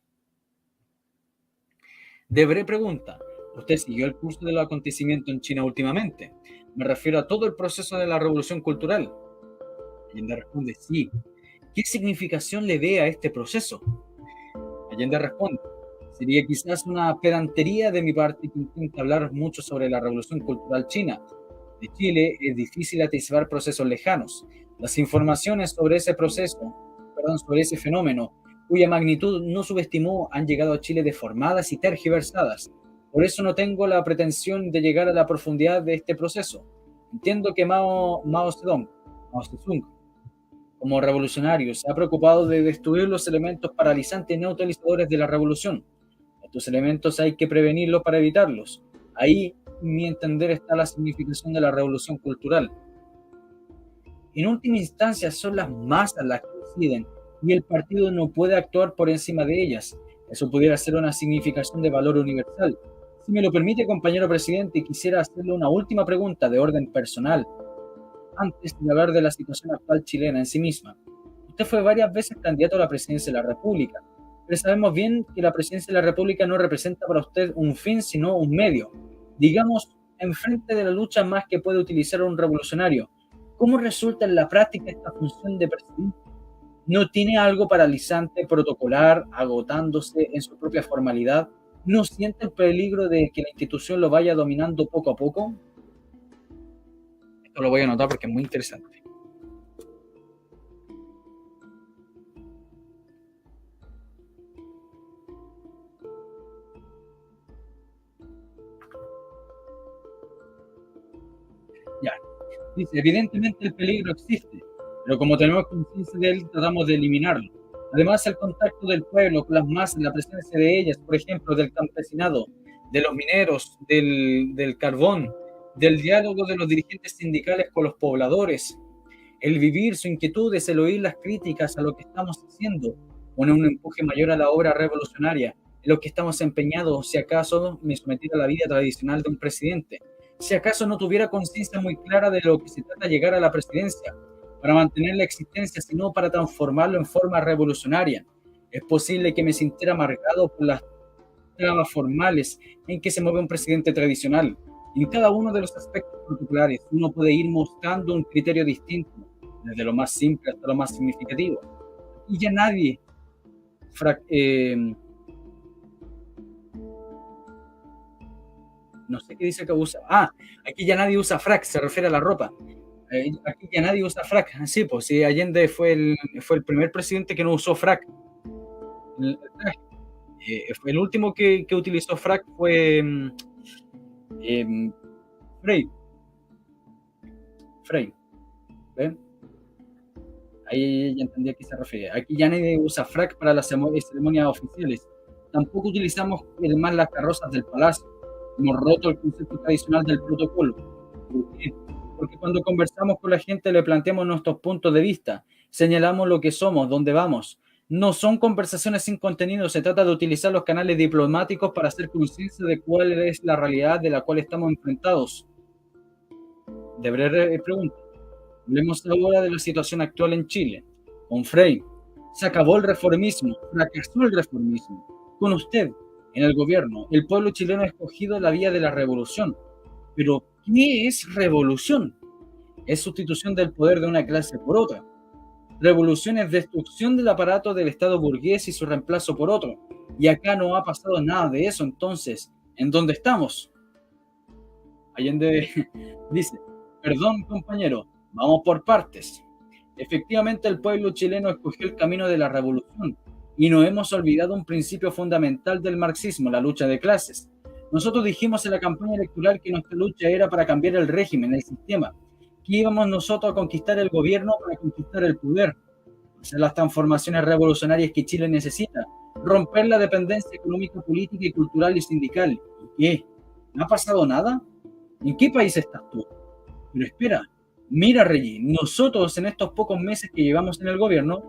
Debré pregunta, ¿usted siguió el curso de los acontecimientos en China últimamente? Me refiero a todo el proceso de la revolución cultural. Allende responde, sí. ¿Qué significación le ve a este proceso? Allende responde, sería quizás una pedantería de mi parte que intenta hablar mucho sobre la revolución cultural china. De Chile es difícil atisbar procesos lejanos. Las informaciones sobre ese proceso, sobre ese fenómeno, cuya magnitud no subestimó, han llegado a Chile deformadas y tergiversadas. Por eso no tengo la pretensión de llegar a la profundidad de este proceso. Entiendo que Mao Zedong, como revolucionario, se ha preocupado de destruir los elementos paralizantes y neutralizadores de la revolución. Estos elementos hay que prevenirlos para evitarlos. Ahí, mi entender, está la significación de la revolución cultural. En última instancia, son las masas las que deciden y el partido no puede actuar por encima de ellas. Eso pudiera ser una significación de valor universal. Si me lo permite, compañero presidente, quisiera hacerle una última pregunta de orden personal, antes de hablar de la situación actual chilena en sí misma. Usted fue varias veces candidato a la presidencia de la República, pero sabemos bien que la presidencia de la República no representa para usted un fin, sino un medio. Digamos, enfrente de la lucha más que puede utilizar un revolucionario. ¿Cómo resulta en la práctica esta función de presidente? ¿No tiene algo paralizante, protocolar, agotándose en su propia formalidad? ¿No siente el peligro de que la institución lo vaya dominando poco a poco? Esto lo voy a anotar porque es muy interesante. Dice, evidentemente el peligro existe, pero como tenemos conciencia de él, tratamos de eliminarlo. Además, el contacto del pueblo con las masas, la presencia de ellas, por ejemplo, del campesinado, de los mineros, del carbón, del diálogo de los dirigentes sindicales con los pobladores, el vivir sus inquietudes, el oír las críticas a lo que estamos haciendo, pone un empuje mayor a la obra revolucionaria, en lo que estamos empeñados, si acaso me sometiera a la vida tradicional de un presidente, si acaso no tuviera conciencia muy clara de lo que se trata de llegar a la presidencia, para mantener la existencia, sino para transformarlo en forma revolucionaria. Es posible que me sintiera amargado por las trabas formales en que se mueve un presidente tradicional. En cada uno de los aspectos particulares, uno puede ir mostrando un criterio distinto, desde lo más simple hasta lo más significativo. Y ya nadie no sé qué dice que usa. Aquí ya nadie usa frac, se refiere a la ropa. Aquí ya nadie usa frac. Sí, pues sí, Allende fue el primer presidente que no usó frac. El último que utilizó frac fue Frey. ¿Ven? Ahí ya entendí a qué se refiere. Aquí ya nadie usa frac para las ceremonias oficiales. Tampoco utilizamos además las carrozas del palacio. Hemos roto el concepto tradicional del protocolo. ¿Por qué? Porque cuando conversamos con la gente le planteamos nuestros puntos de vista, señalamos lo que somos, dónde vamos. No son conversaciones sin contenido, se trata de utilizar los canales diplomáticos para hacer conciencia de cuál es la realidad de la cual estamos enfrentados. Deberé preguntar. Hablemos ahora de la situación actual en Chile. Con Frei, se acabó el reformismo, fracasó el reformismo. Con usted, en el gobierno, el pueblo chileno ha escogido la vía de la revolución. Pero, ¿qué es revolución? Es sustitución del poder de una clase por otra. Revolución es destrucción del aparato del Estado burgués y su reemplazo por otro. Y acá no ha pasado nada de eso, entonces, ¿en dónde estamos? Allende dice, perdón compañero, vamos por partes. Efectivamente, el pueblo chileno escogió el camino de la revolución y no hemos olvidado un principio fundamental del marxismo, la lucha de clases. Nosotros dijimos en la campaña electoral que nuestra lucha era para cambiar el régimen, el sistema, que íbamos nosotros a conquistar el gobierno para conquistar el poder, hacer las transformaciones revolucionarias que Chile necesita, romper la dependencia económica, política y cultural y sindical. ¿Y qué? ¿No ha pasado nada? ¿En qué país estás tú? Pero espera, mira, Reggie, nosotros en estos pocos meses que llevamos en el gobierno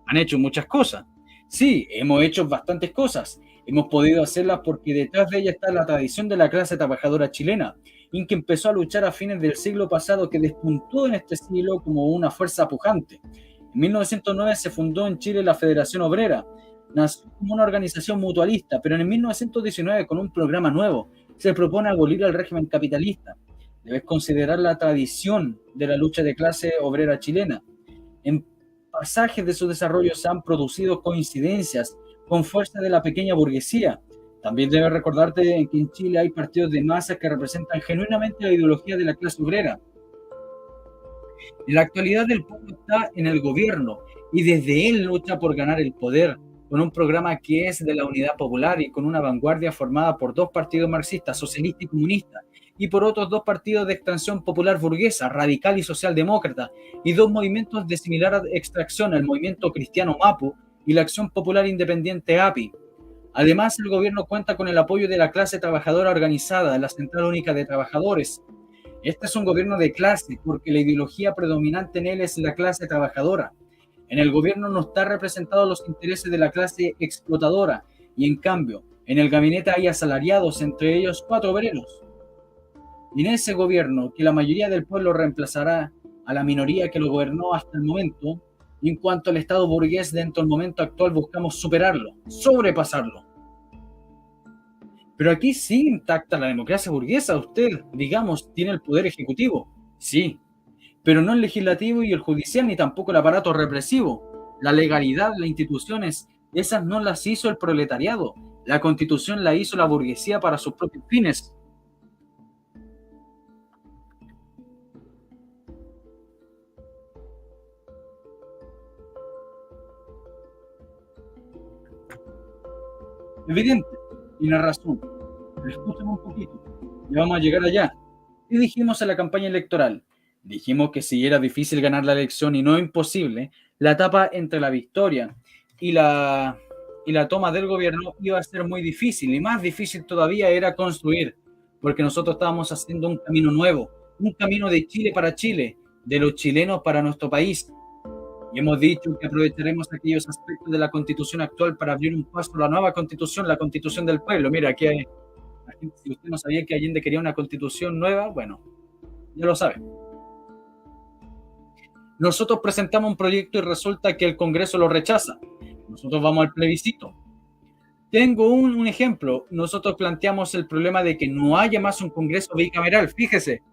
han hecho muchas cosas. Sí, hemos hecho bastantes cosas. Hemos podido hacerlas porque detrás de ella está la tradición de la clase trabajadora chilena, en que empezó a luchar a fines del siglo pasado, que despuntó en este siglo como una fuerza pujante. En 1909 se fundó en Chile la Federación Obrera. Nació como una organización mutualista, pero en 1919, con un programa nuevo, se propone abolir el régimen capitalista. Debes considerar la tradición de la lucha de clase obrera chilena. En pasajes de su desarrollo se han producido coincidencias con fuerza de la pequeña burguesía. También debes recordarte que en Chile hay partidos de masas que representan genuinamente la ideología de la clase obrera. En la actualidad el pueblo está en el gobierno y desde él lucha por ganar el poder, con un programa que es de la unidad popular y con una vanguardia formada por dos partidos marxistas, socialista y comunista, y por otros dos partidos de extracción popular burguesa, radical y socialdemócrata, y dos movimientos de similar extracción, el movimiento cristiano MAPU y la Acción Popular Independiente API. Además, el gobierno cuenta con el apoyo de la clase trabajadora organizada, la Central Única de Trabajadores. Este es un gobierno de clase porque la ideología predominante en él es la clase trabajadora. En el gobierno no están representados los intereses de la clase explotadora y en cambio, en el gabinete hay asalariados, entre ellos 4 obreros. Y en ese gobierno, que la mayoría del pueblo reemplazará a la minoría que lo gobernó hasta el momento, y en cuanto al Estado burgués dentro del momento actual buscamos superarlo, sobrepasarlo. Pero aquí sí intacta la democracia burguesa. Usted, digamos, tiene el poder ejecutivo, sí, pero no el legislativo y el judicial, ni tampoco el aparato represivo. La legalidad, las instituciones, esas no las hizo el proletariado. La Constitución la hizo la burguesía para sus propios fines. Evidente, tiene razón. Pero escúchame un poquito. Ya vamos a llegar allá. ¿Qué dijimos en la campaña electoral? Dijimos que si era difícil ganar la elección y no imposible, la etapa entre la victoria y la toma del gobierno iba a ser muy difícil y más difícil todavía era construir, porque nosotros estábamos haciendo un camino nuevo, un camino de Chile para Chile, de los chilenos para nuestro país. Y hemos dicho que aprovecharemos aquellos aspectos de la constitución actual para abrir un paso a la nueva constitución, la constitución del pueblo. Mira, aquí hay, si usted no sabía que Allende quería una constitución nueva, bueno, ya lo sabe. Nosotros presentamos un proyecto y resulta que el Congreso lo rechaza. Nosotros vamos al plebiscito. Tengo un ejemplo. Nosotros planteamos el problema de que no haya más un Congreso bicameral. Fíjese,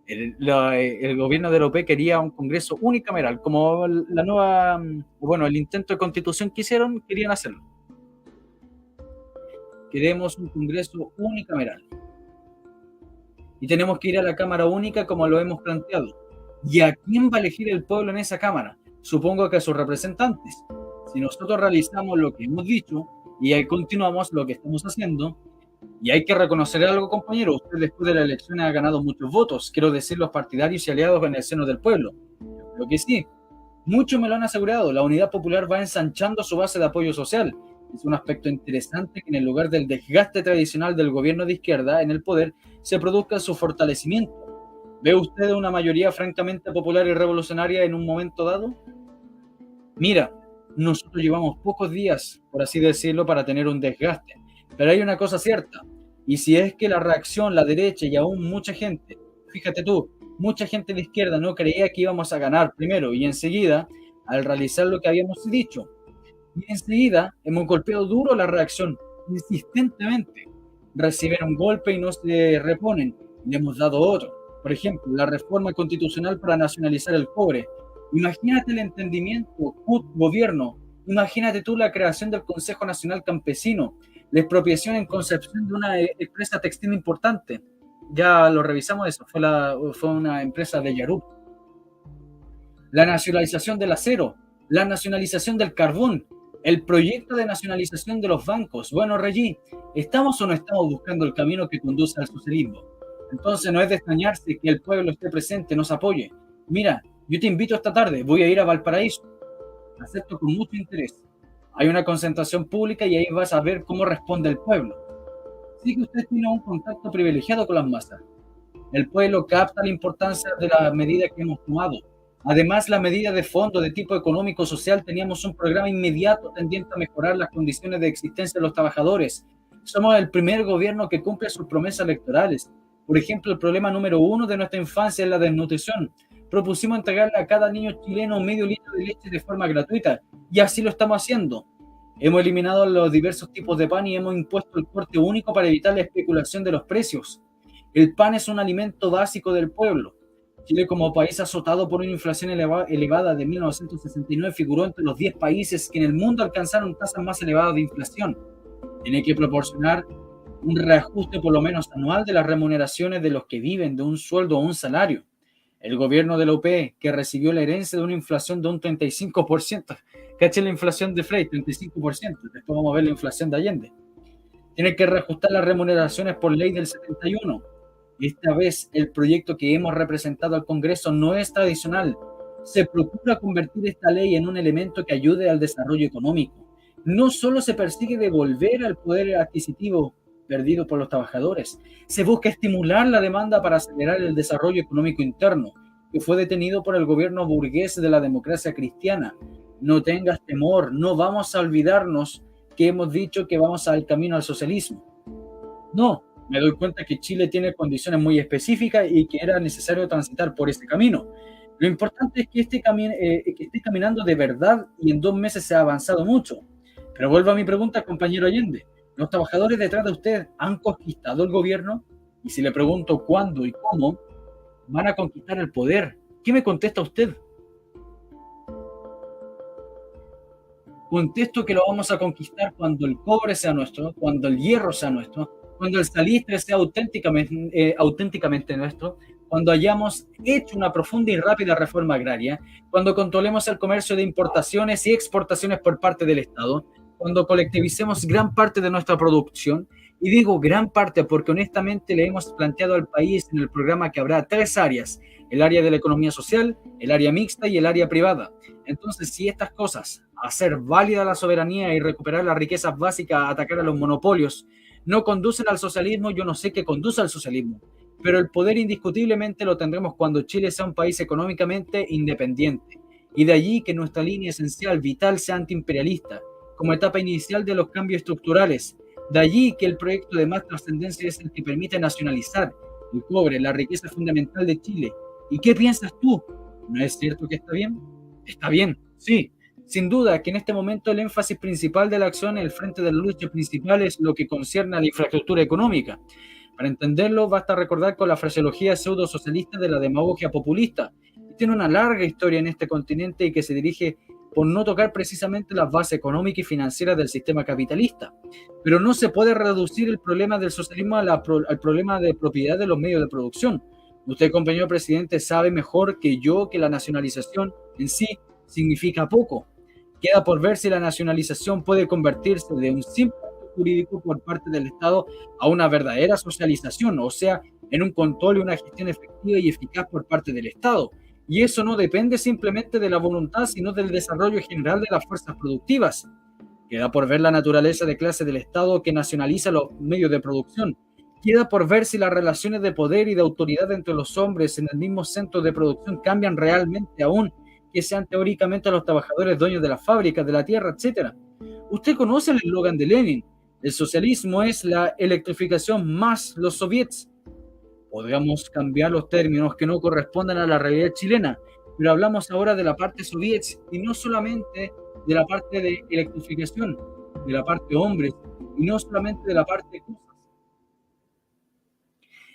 el gobierno de López quería un Congreso unicameral, como la nueva, bueno, el intento de constitución que hicieron, querían hacerlo. Queremos un Congreso unicameral. Y tenemos que ir a la Cámara Única como lo hemos planteado. ¿Y a quién va a elegir el pueblo en esa Cámara? Supongo que a sus representantes. Si nosotros realizamos lo que hemos dicho y ahí continuamos lo que estamos haciendo, y hay que reconocer algo, compañero, usted después de la elección ha ganado muchos votos, quiero decir, los partidarios y aliados en el seno del pueblo. Lo que sí, muchos me lo han asegurado, la Unidad Popular va ensanchando su base de apoyo social. Es un aspecto interesante que en el lugar del desgaste tradicional del gobierno de izquierda en el poder, se produzca su fortalecimiento. ¿Ve usted una mayoría francamente popular y revolucionaria en un momento dado? Mira, nosotros llevamos pocos días, por así decirlo, para tener un desgaste. Pero hay una cosa cierta, y si es que la reacción, la derecha y aún mucha gente, fíjate tú, mucha gente de izquierda no creía que íbamos a ganar primero y enseguida, al realizar lo que habíamos dicho, y enseguida hemos golpeado duro la reacción, insistentemente. Reciben un golpe y no se reponen, y hemos dado otro. Por ejemplo, la reforma constitucional para nacionalizar el cobre. Imagínate el entendimiento, gobierno. Imagínate tú la creación del Consejo Nacional Campesino, la expropiación en Concepción de una empresa textil importante. Ya lo revisamos eso, fue una empresa de Yarú. La nacionalización del acero, la nacionalización del carbón, el proyecto de nacionalización de los bancos. Bueno, Regí, ¿estamos o no estamos buscando el camino que conduce al socialismo? Entonces no es de extrañarse que el pueblo esté presente, nos apoye. Mira, yo te invito esta tarde, voy a ir a Valparaíso. Acepto con mucho interés. Hay una concentración pública y ahí vas a ver cómo responde el pueblo. Sí que usted tiene un contacto privilegiado con las masas. El pueblo capta la importancia de la medida que hemos tomado. Además, la medida de fondo de tipo económico-social, teníamos un programa inmediato tendiente a mejorar las condiciones de existencia de los trabajadores. Somos el primer gobierno que cumple sus promesas electorales. Por ejemplo, el problema número 1 de nuestra infancia es la desnutrición. Propusimos entregarle a cada niño chileno medio litro de leche de forma gratuita, y así lo estamos haciendo. Hemos eliminado los diversos tipos de pan y hemos impuesto el corte único para evitar la especulación de los precios. El pan es un alimento básico del pueblo. Chile, como país azotado por una inflación elevada de 1969, figuró entre los 10 países que en el mundo alcanzaron tasas más elevadas de inflación. Tiene que proporcionar un reajuste por lo menos anual de las remuneraciones de los que viven de un sueldo o un salario. El gobierno de la UP, que recibió la herencia de una inflación de un 35%, caché la inflación de Frey, 35%, después vamos a ver la inflación de Allende. Tiene que reajustar las remuneraciones por ley del 71. Esta vez el proyecto que hemos representado al Congreso no es tradicional. Se procura convertir esta ley en un elemento que ayude al desarrollo económico. No solo se persigue devolver al poder adquisitivo perdido por los trabajadores, se busca estimular la demanda para acelerar el desarrollo económico interno, que fue detenido por el gobierno burgués de la democracia cristiana. No tengas temor, no vamos a olvidarnos que hemos dicho que vamos al camino al socialismo. No, me doy cuenta que Chile tiene condiciones muy específicas y que era necesario transitar por este camino. Lo importante es que esté caminando de verdad y en 2 meses se ha avanzado mucho. Pero vuelvo a mi pregunta, compañero Allende. ¿Los trabajadores detrás de usted han conquistado el gobierno? Y si le pregunto cuándo y cómo van a conquistar el poder, ¿qué me contesta usted? Contesto que lo vamos a conquistar cuando el cobre sea nuestro, cuando el hierro sea nuestro, cuando el salitre sea auténticamente nuestro, cuando hayamos hecho una profunda y rápida reforma agraria, cuando controlemos el comercio de importaciones y exportaciones por parte del Estado, cuando colectivicemos gran parte de nuestra producción Y digo gran parte porque honestamente le hemos planteado al país en el programa que habrá tres áreas: el área de la economía social, el área mixta y el área privada. Entonces, si estas cosas, hacer válida la soberanía y recuperar las riquezas básicas, atacar a los monopolios, no conducen al socialismo, yo no sé qué conduce al socialismo, pero el poder indiscutiblemente lo tendremos cuando Chile sea un país económicamente independiente. Y de allí que nuestra línea esencial, vital, sea antiimperialista, como etapa inicial de los cambios estructurales. De allí que el proyecto de más trascendencia es el que permite nacionalizar el cobre, la riqueza fundamental de Chile. ¿Y qué piensas tú? ¿No es cierto que está bien? Está bien, sí. Sin duda que en este momento el énfasis principal de la acción, el frente de la lucha principal, es lo que concierne a la infraestructura económica. Para entenderlo, basta recordar con la fraseología pseudo-socialista de la demagogia populista, que tiene una larga historia en este continente y que se dirige por no tocar precisamente las bases económicas y financieras del sistema capitalista. Pero no se puede reducir el problema del socialismo al problema de propiedad de los medios de producción. Usted, compañero presidente, sabe mejor que yo que la nacionalización en sí significa poco. Queda por ver si la nacionalización puede convertirse de un simple acto jurídico por parte del Estado a una verdadera socialización, o sea, en un control y una gestión efectiva y eficaz por parte del Estado. Y eso no depende simplemente de la voluntad, sino del desarrollo general de las fuerzas productivas. Queda por ver la naturaleza de clase del Estado que nacionaliza los medios de producción. Queda por ver si las relaciones de poder y de autoridad entre los hombres en el mismo centro de producción cambian realmente, aún que sean teóricamente los trabajadores dueños de las fábricas, de la tierra, etcétera. Usted conoce el eslogan de Lenin: el socialismo es la electrificación más los soviets. Podríamos cambiar los términos que no correspondan a la realidad chilena, pero hablamos ahora de la parte soviets y no solamente de la parte de electrificación, de la parte hombres y no solamente de la parte cosas.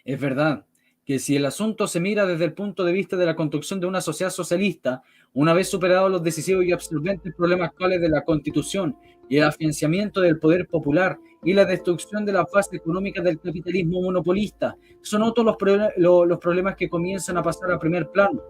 Es verdad que si el asunto se mira desde el punto de vista de la construcción de una sociedad socialista, una vez superados los decisivos y absorbentes problemas actuales de la Constitución y el afianzamiento del poder popular y la destrucción de la base económica del capitalismo monopolista, son otros los problemas que comienzan a pasar a primer plano.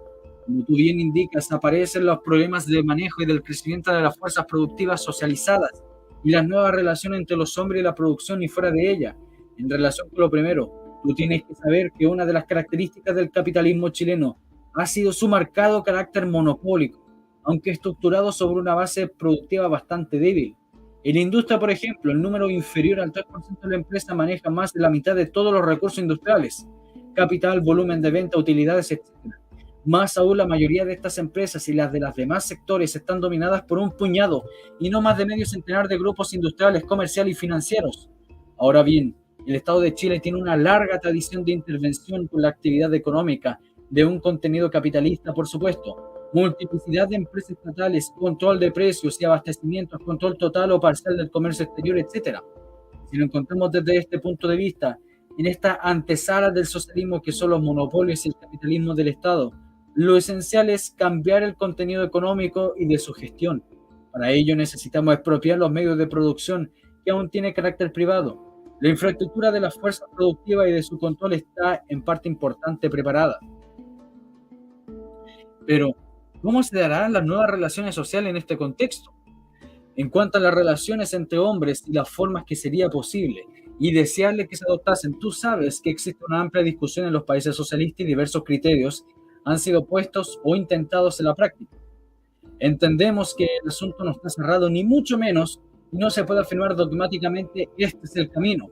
Como tú bien indicas, aparecen los problemas de manejo y del crecimiento de las fuerzas productivas socializadas y las nuevas relaciones entre los hombres y la producción y fuera de ella. En relación con lo primero, tú tienes que saber que una de las características del capitalismo chileno ha sido su marcado carácter monopólico, aunque estructurado sobre una base productiva bastante débil. En la industria, por ejemplo, el número inferior al 3% de la empresa maneja más de la mitad de todos los recursos industriales: capital, volumen de venta, utilidades, etcétera. Más aún, la mayoría de estas empresas y las de los demás sectores están dominadas por un puñado y no más de medio centenar de grupos industriales, comerciales y financieros. Ahora bien, el Estado de Chile tiene una larga tradición de intervención con la actividad económica, de un contenido capitalista, por supuesto, multiplicidad de empresas estatales, control de precios y abastecimientos, control total o parcial del comercio exterior, etcétera. Si lo encontramos desde este punto de vista, en esta antesala del socialismo que son los monopolios y el capitalismo del Estado, lo esencial es cambiar el contenido económico y de su gestión. Para ello necesitamos expropiar los medios de producción que aún tienen carácter privado. La infraestructura de las fuerzas productivas y de su control está en parte importante preparada. Pero, ¿cómo se darán las nuevas relaciones sociales en este contexto? En cuanto a las relaciones entre hombres y las formas que sería posible y deseable que se adoptasen, tú sabes que existe una amplia discusión en los países socialistas y diversos criterios han sido puestos o intentados en la práctica. Entendemos que el asunto no está cerrado, ni mucho menos, y no se puede afirmar dogmáticamente este es el camino.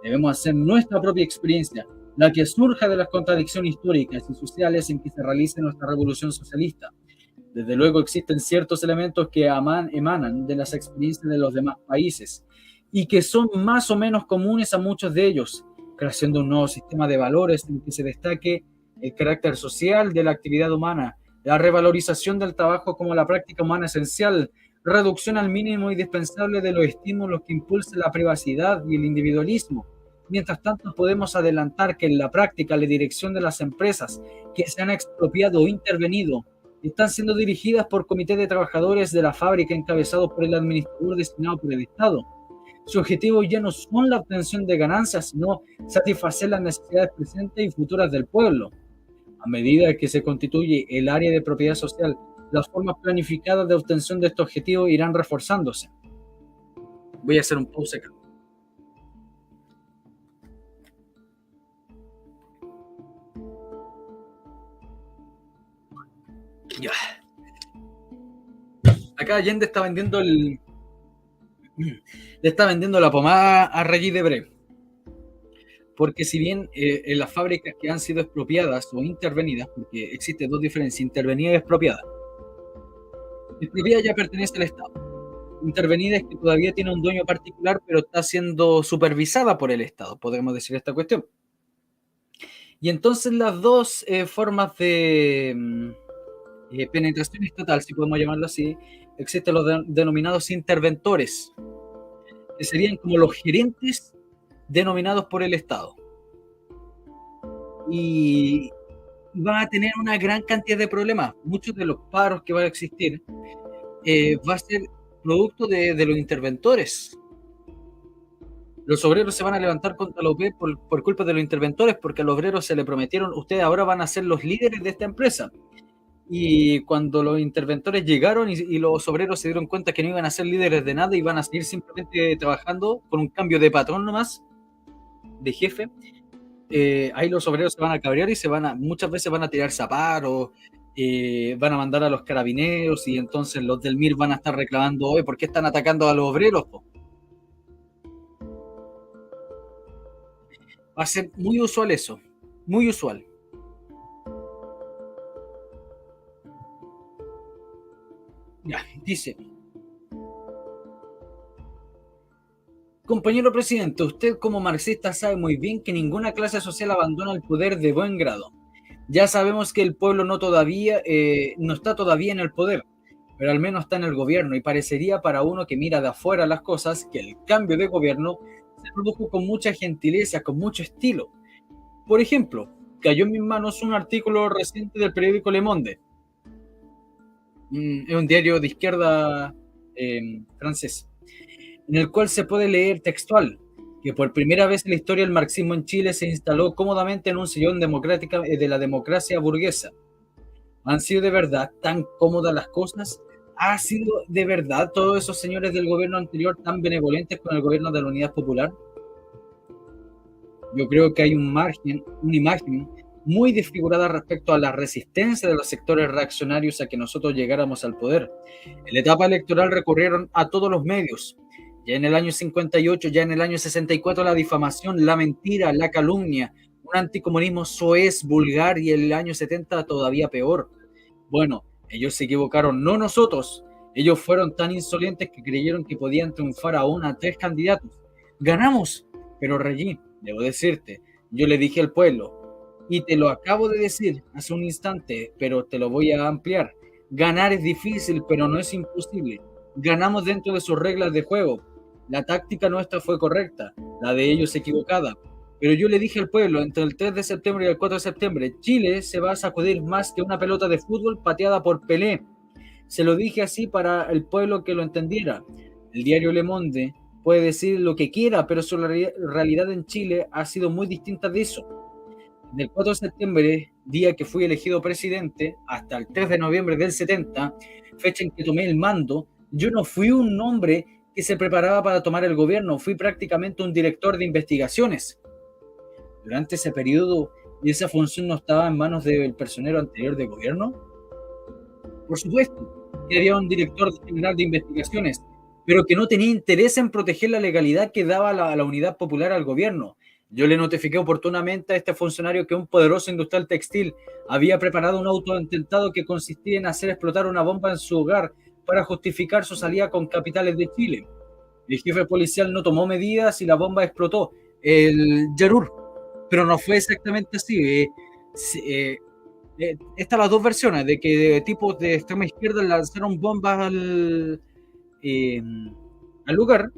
Debemos hacer nuestra propia experiencia, la que surja de las contradicciones históricas y sociales en que se realice nuestra revolución socialista. Desde luego existen ciertos elementos que emanan de las experiencias de los demás países y que son más o menos comunes a muchos de ellos, creación de un nuevo sistema de valores en que se destaque el carácter social de la actividad humana, la revalorización del trabajo como la práctica humana esencial, reducción al mínimo indispensable de los estímulos que impulsen la privacidad y el individualismo. Mientras tanto, podemos adelantar que en la práctica la dirección de las empresas que se han expropiado o intervenido están siendo dirigidas por comités de trabajadores de la fábrica encabezados por el administrador designado por el Estado. Su objetivo ya no son la obtención de ganancias, sino satisfacer las necesidades presentes y futuras del pueblo. A medida que se constituye el área de propiedad social, las formas planificadas de obtención de estos objetivos irán reforzándose. Voy a hacer un pause acá. Ya. Acá Allende está vendiendo le está vendiendo la pomada a Regis Debray. Porque si bien en las fábricas que han sido expropiadas o intervenidas, porque existe dos diferencias, intervenida y expropiada. Expropiada ya pertenece al Estado. Intervenida es que todavía tiene un dueño particular, pero está siendo supervisada por el Estado, podemos decir esta cuestión. Y entonces las dos formas de penetración estatal, si podemos llamarlo así, existen los denominados interventores, que serían como los gerentes denominados por el Estado. Y van a tener una gran cantidad de problemas. Muchos de los paros que van a existir va a ser producto de los interventores. Los obreros se van a levantar contra la UP por culpa de los interventores, porque a los obreros se le prometieron, ustedes ahora van a ser los líderes de esta empresa. Y cuando los interventores llegaron y los obreros se dieron cuenta que no iban a ser líderes de nada, iban a seguir simplemente trabajando con un cambio de patrón nomás, de jefe, ahí los obreros se van a cabrear y muchas veces van a tirar zapatos, van a mandar a los carabineros, y entonces los del MIR van a estar reclamando, oye, ¿por qué están atacando a los obreros? Va a ser muy usual eso, muy usual. Ya, dice: compañero presidente, usted como marxista sabe muy bien que ninguna clase social abandona el poder de buen grado. Ya sabemos que el pueblo no está todavía en el poder, pero al menos está en el gobierno, y parecería para uno que mira de afuera las cosas que el cambio de gobierno se produjo con mucha gentileza, con mucho estilo. Por ejemplo, cayó en mis manos un artículo reciente del periódico Le Monde. Es un diario de izquierda francés, en el cual se puede leer textual que por primera vez en la historia el marxismo en Chile se instaló cómodamente en un sillón democrática de la democracia burguesa. ¿Han sido de verdad tan cómodas las cosas? ¿Ha sido de verdad todos esos señores del gobierno anterior tan benevolentes con el gobierno de la Unidad Popular? Yo creo que hay una imagen muy desfigurada respecto a la resistencia de los sectores reaccionarios a que nosotros llegáramos al poder. En la etapa electoral recurrieron a todos los medios. Ya en el año 58, ya en el año 64, la difamación, la mentira, la calumnia, un anticomunismo soez, vulgar, y en el año 70 todavía peor. Bueno, ellos se equivocaron, no nosotros. Ellos fueron tan insolentes que creyeron que podían triunfar aún a 3 candidatos. Ganamos, pero Regín, debo decirte, yo le dije al pueblo, y te lo acabo de decir hace un instante, pero te lo voy a ampliar. Ganar es difícil, pero no es imposible. Ganamos dentro de sus reglas de juego. La táctica nuestra fue correcta, la de ellos equivocada. Pero yo le dije al pueblo, entre el 3 de septiembre y el 4 de septiembre, Chile se va a sacudir más que una pelota de fútbol pateada por Pelé. Se lo dije así para el pueblo que lo entendiera. El diario Le Monde puede decir lo que quiera, pero su realidad en Chile ha sido muy distinta de eso. Del 4 de septiembre, día que fui elegido presidente, hasta el 3 de noviembre del 70, fecha en que tomé el mando, yo no fui un hombre que se preparaba para tomar el gobierno, fui prácticamente un director de investigaciones. Durante ese periodo, ¿y esa función no estaba en manos del personero anterior de gobierno? Por supuesto, que había un director general de investigaciones, pero que no tenía interés en proteger la legalidad que daba la Unidad Popular al gobierno. Yo le notifiqué oportunamente a este funcionario que un poderoso industrial textil había preparado un autoatentado que consistía en hacer explotar una bomba en su hogar para justificar su salida con capitales de Chile. El jefe policial no tomó medidas y la bomba explotó. El Yarur. Pero no fue exactamente así. Están las dos versiones, de que tipos de extrema izquierda lanzaron bombas al lugar,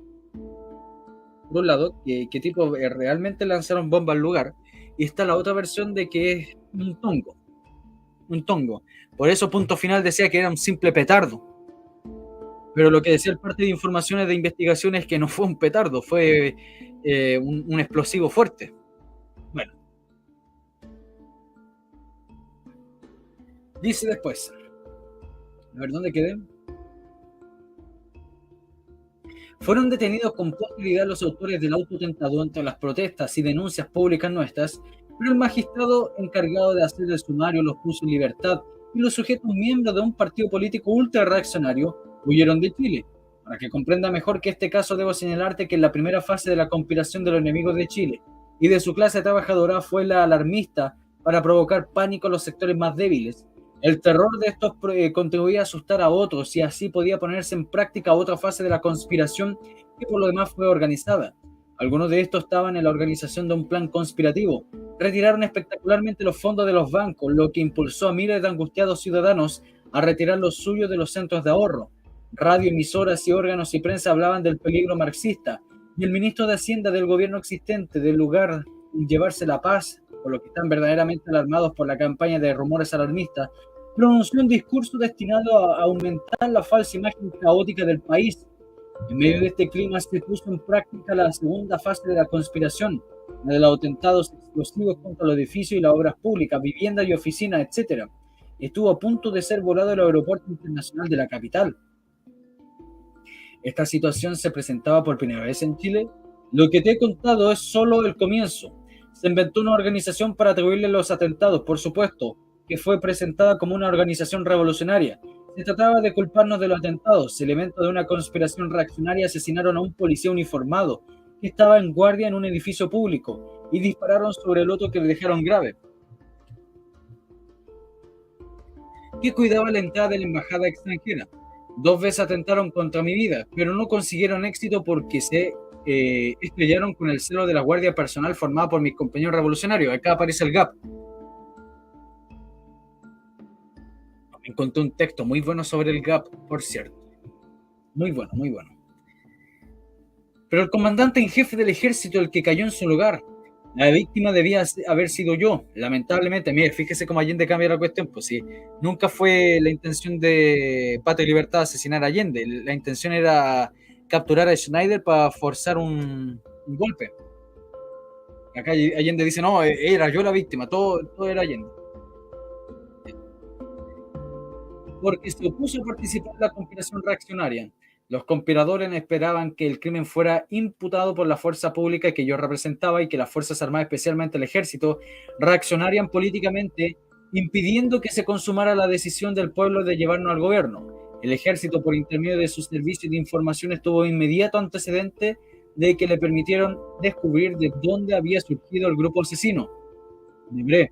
por un lado, que tipos realmente lanzaron bombas al lugar, y está la otra versión de que es un tongo. Por eso Punto Final decía que era un simple petardo. Pero lo que decía el parte de informaciones de investigación es que no fue un petardo, fue un explosivo fuerte. Bueno. Dice después, a ver, ¿dónde quedé? Fueron detenidos con posterioridad los autores del autoatentado entre las protestas y denuncias públicas nuestras, pero el magistrado encargado de hacer el sumario los puso en libertad y los sujetos miembros de un partido político ultra reaccionario huyeron de Chile. Para que comprenda mejor que este caso, debo señalarte que en la primera fase de la conspiración de los enemigos de Chile y de su clase trabajadora fue la alarmista para provocar pánico en los sectores más débiles. El terror de estos contribuía a asustar a otros y así podía ponerse en práctica otra fase de la conspiración que por lo demás fue organizada. Algunos de estos estaban en la organización de un plan conspirativo. Retiraron espectacularmente los fondos de los bancos, lo que impulsó a miles de angustiados ciudadanos a retirar los suyos de los centros de ahorro. Radio, emisoras y órganos y prensa hablaban del peligro marxista, y el ministro de Hacienda del gobierno existente, del lugar llevarse la paz, por lo que están verdaderamente alarmados por la campaña de rumores alarmistas, pronunció un discurso destinado a aumentar la falsa imagen caótica del país. En medio de este clima se puso en práctica la segunda fase de la conspiración, la de los atentados explosivos contra los edificios y las obras públicas, viviendas y oficinas, etc. Estuvo a punto de ser volado el aeropuerto internacional de la capital. Esta situación se presentaba por primera vez en Chile. Lo que te he contado es solo el comienzo. Se inventó una organización para atribuirle los atentados, por supuesto, que fue presentada como una organización revolucionaria. Se trataba de culparnos de los atentados. Elementos de una conspiración reaccionaria asesinaron a un policía uniformado que estaba en guardia en un edificio público y dispararon sobre el otro que le dejaron grave, que cuidaba la entrada de la embajada extranjera. 2 veces atentaron contra mi vida, pero no consiguieron éxito porque se estrellaron con el celo de la guardia personal formada por mis compañeros revolucionarios. Acá aparece el GAP. Encontré un texto muy bueno sobre el GAP, por cierto. Muy bueno, muy bueno. Pero el comandante en jefe del ejército, el que cayó en su lugar, la víctima debía haber sido yo, lamentablemente. Mire, fíjese cómo Allende cambia la cuestión. Pues sí, nunca fue la intención de Patria y Libertad asesinar a Allende. La intención era capturar a Schneider para forzar un golpe. Acá Allende dice, no, era yo la víctima, todo era Allende. Porque se opuso a participar en la conspiración reaccionaria. Los conspiradores esperaban que el crimen fuera imputado por la fuerza pública que yo representaba y que las Fuerzas Armadas, especialmente el Ejército, reaccionarían políticamente, impidiendo que se consumara la decisión del pueblo de llevarnos al gobierno. El Ejército, por intermedio de sus servicios de información, tuvo inmediato antecedente de que le permitieron descubrir de dónde había surgido el grupo asesino. Debré,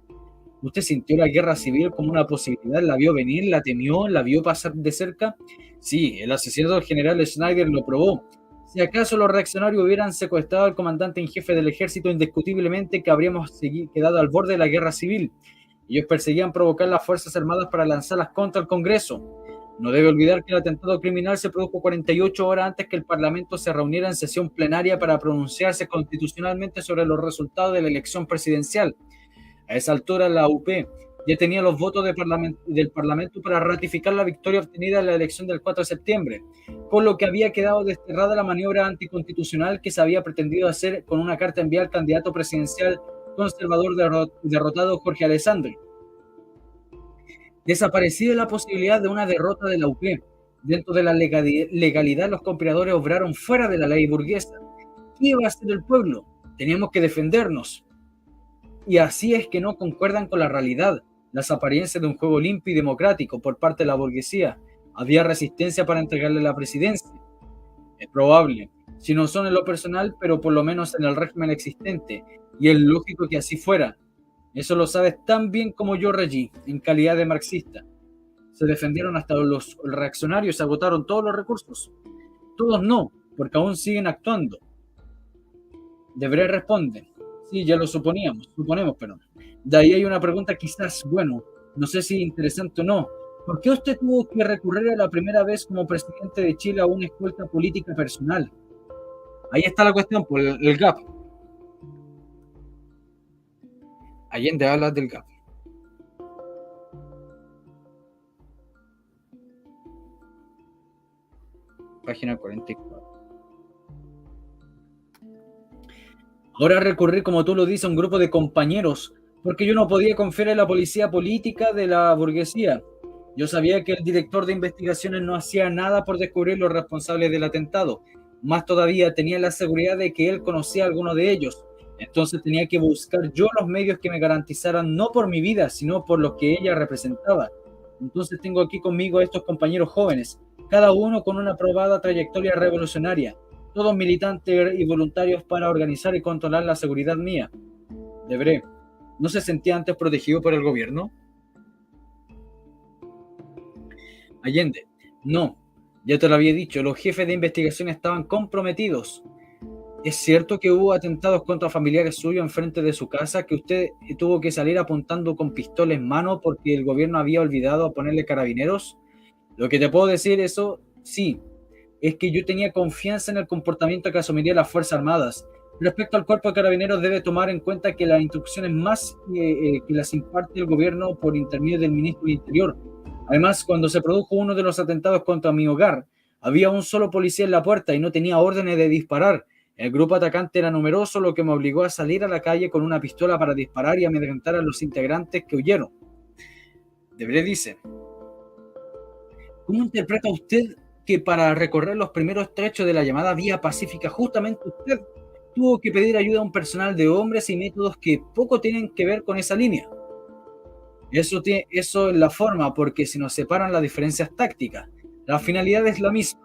¿usted sintió la guerra civil como una posibilidad? ¿La vio venir? ¿La temió? ¿La vio pasar de cerca? Sí, el asesinato del general Schneider lo probó. Si acaso los reaccionarios hubieran secuestrado al comandante en jefe del ejército, indiscutiblemente que habríamos quedado al borde de la guerra civil. Ellos perseguían provocar las Fuerzas Armadas para lanzarlas contra el Congreso. No debe olvidar que el atentado criminal se produjo 48 horas antes que el Parlamento se reuniera en sesión plenaria para pronunciarse constitucionalmente sobre los resultados de la elección presidencial. A esa altura, la UP ya tenía los votos del Parlamento para ratificar la victoria obtenida en la elección del 4 de septiembre, por lo que había quedado desterrada la maniobra anticonstitucional que se había pretendido hacer con una carta enviada al candidato presidencial conservador derrotado Jorge Alessandri. Desaparecida la posibilidad de una derrota de la UP. Dentro de la legalidad, los conspiradores obraron fuera de la ley burguesa. ¿Qué iba a hacer el pueblo? Teníamos que defendernos. Y así es que no concuerdan con la realidad, las apariencias de un juego limpio y democrático por parte de la burguesía. Había resistencia para entregarle la presidencia. Es probable, si no son en lo personal, pero por lo menos en el régimen existente, y es lógico que así fuera. Eso lo sabes tan bien como yo, Reggie, en calidad de marxista. Se defendieron hasta los reaccionarios, agotaron todos los recursos. Todos no, porque aún siguen actuando. Debré responde. Sí, ya lo suponemos, pero de ahí hay una pregunta quizás, bueno, no sé si interesante o no. ¿Por qué usted tuvo que recurrir a la primera vez como presidente de Chile a una escolta política personal? Ahí está la cuestión, por el GAP. Allende habla del GAP. Página 44. Ahora recurrir, como tú lo dices, a un grupo de compañeros, porque yo no podía confiar en la policía política de la burguesía. Yo sabía que el director de investigaciones no hacía nada por descubrir los responsables del atentado. Más todavía, tenía la seguridad de que él conocía a alguno de ellos. Entonces tenía que buscar yo los medios que me garantizaran no por mi vida, sino por lo que ella representaba. Entonces tengo aquí conmigo a estos compañeros jóvenes, cada uno con una probada trayectoria revolucionaria, todos militantes y voluntarios para organizar y controlar la seguridad mía. Debré, ¿no se sentía antes protegido por el gobierno? Allende, no, ya te lo había dicho, los jefes de investigación estaban comprometidos. ¿Es cierto que hubo atentados contra familiares suyos enfrente de su casa, que usted tuvo que salir apuntando con pistola en mano porque el gobierno había olvidado ponerle carabineros? Lo que te puedo decir, eso sí, es que yo tenía confianza en el comportamiento que asumiría las Fuerzas Armadas. Respecto al cuerpo de carabineros, debe tomar en cuenta que las instrucciones más que las imparte el gobierno por intermedio del ministro del Interior. Además, cuando se produjo uno de los atentados contra mi hogar, había un solo policía en la puerta y no tenía órdenes de disparar. El grupo atacante era numeroso, lo que me obligó a salir a la calle con una pistola para disparar y amedrentar a los integrantes que huyeron. Debré dice, ¿cómo interpreta usted que para recorrer los primeros trechos de la llamada Vía Pacífica, justamente usted tuvo que pedir ayuda a un personal de hombres y métodos que poco tienen que ver con esa línea? Eso es la forma, porque si nos separan las diferencias tácticas, la finalidad es la misma.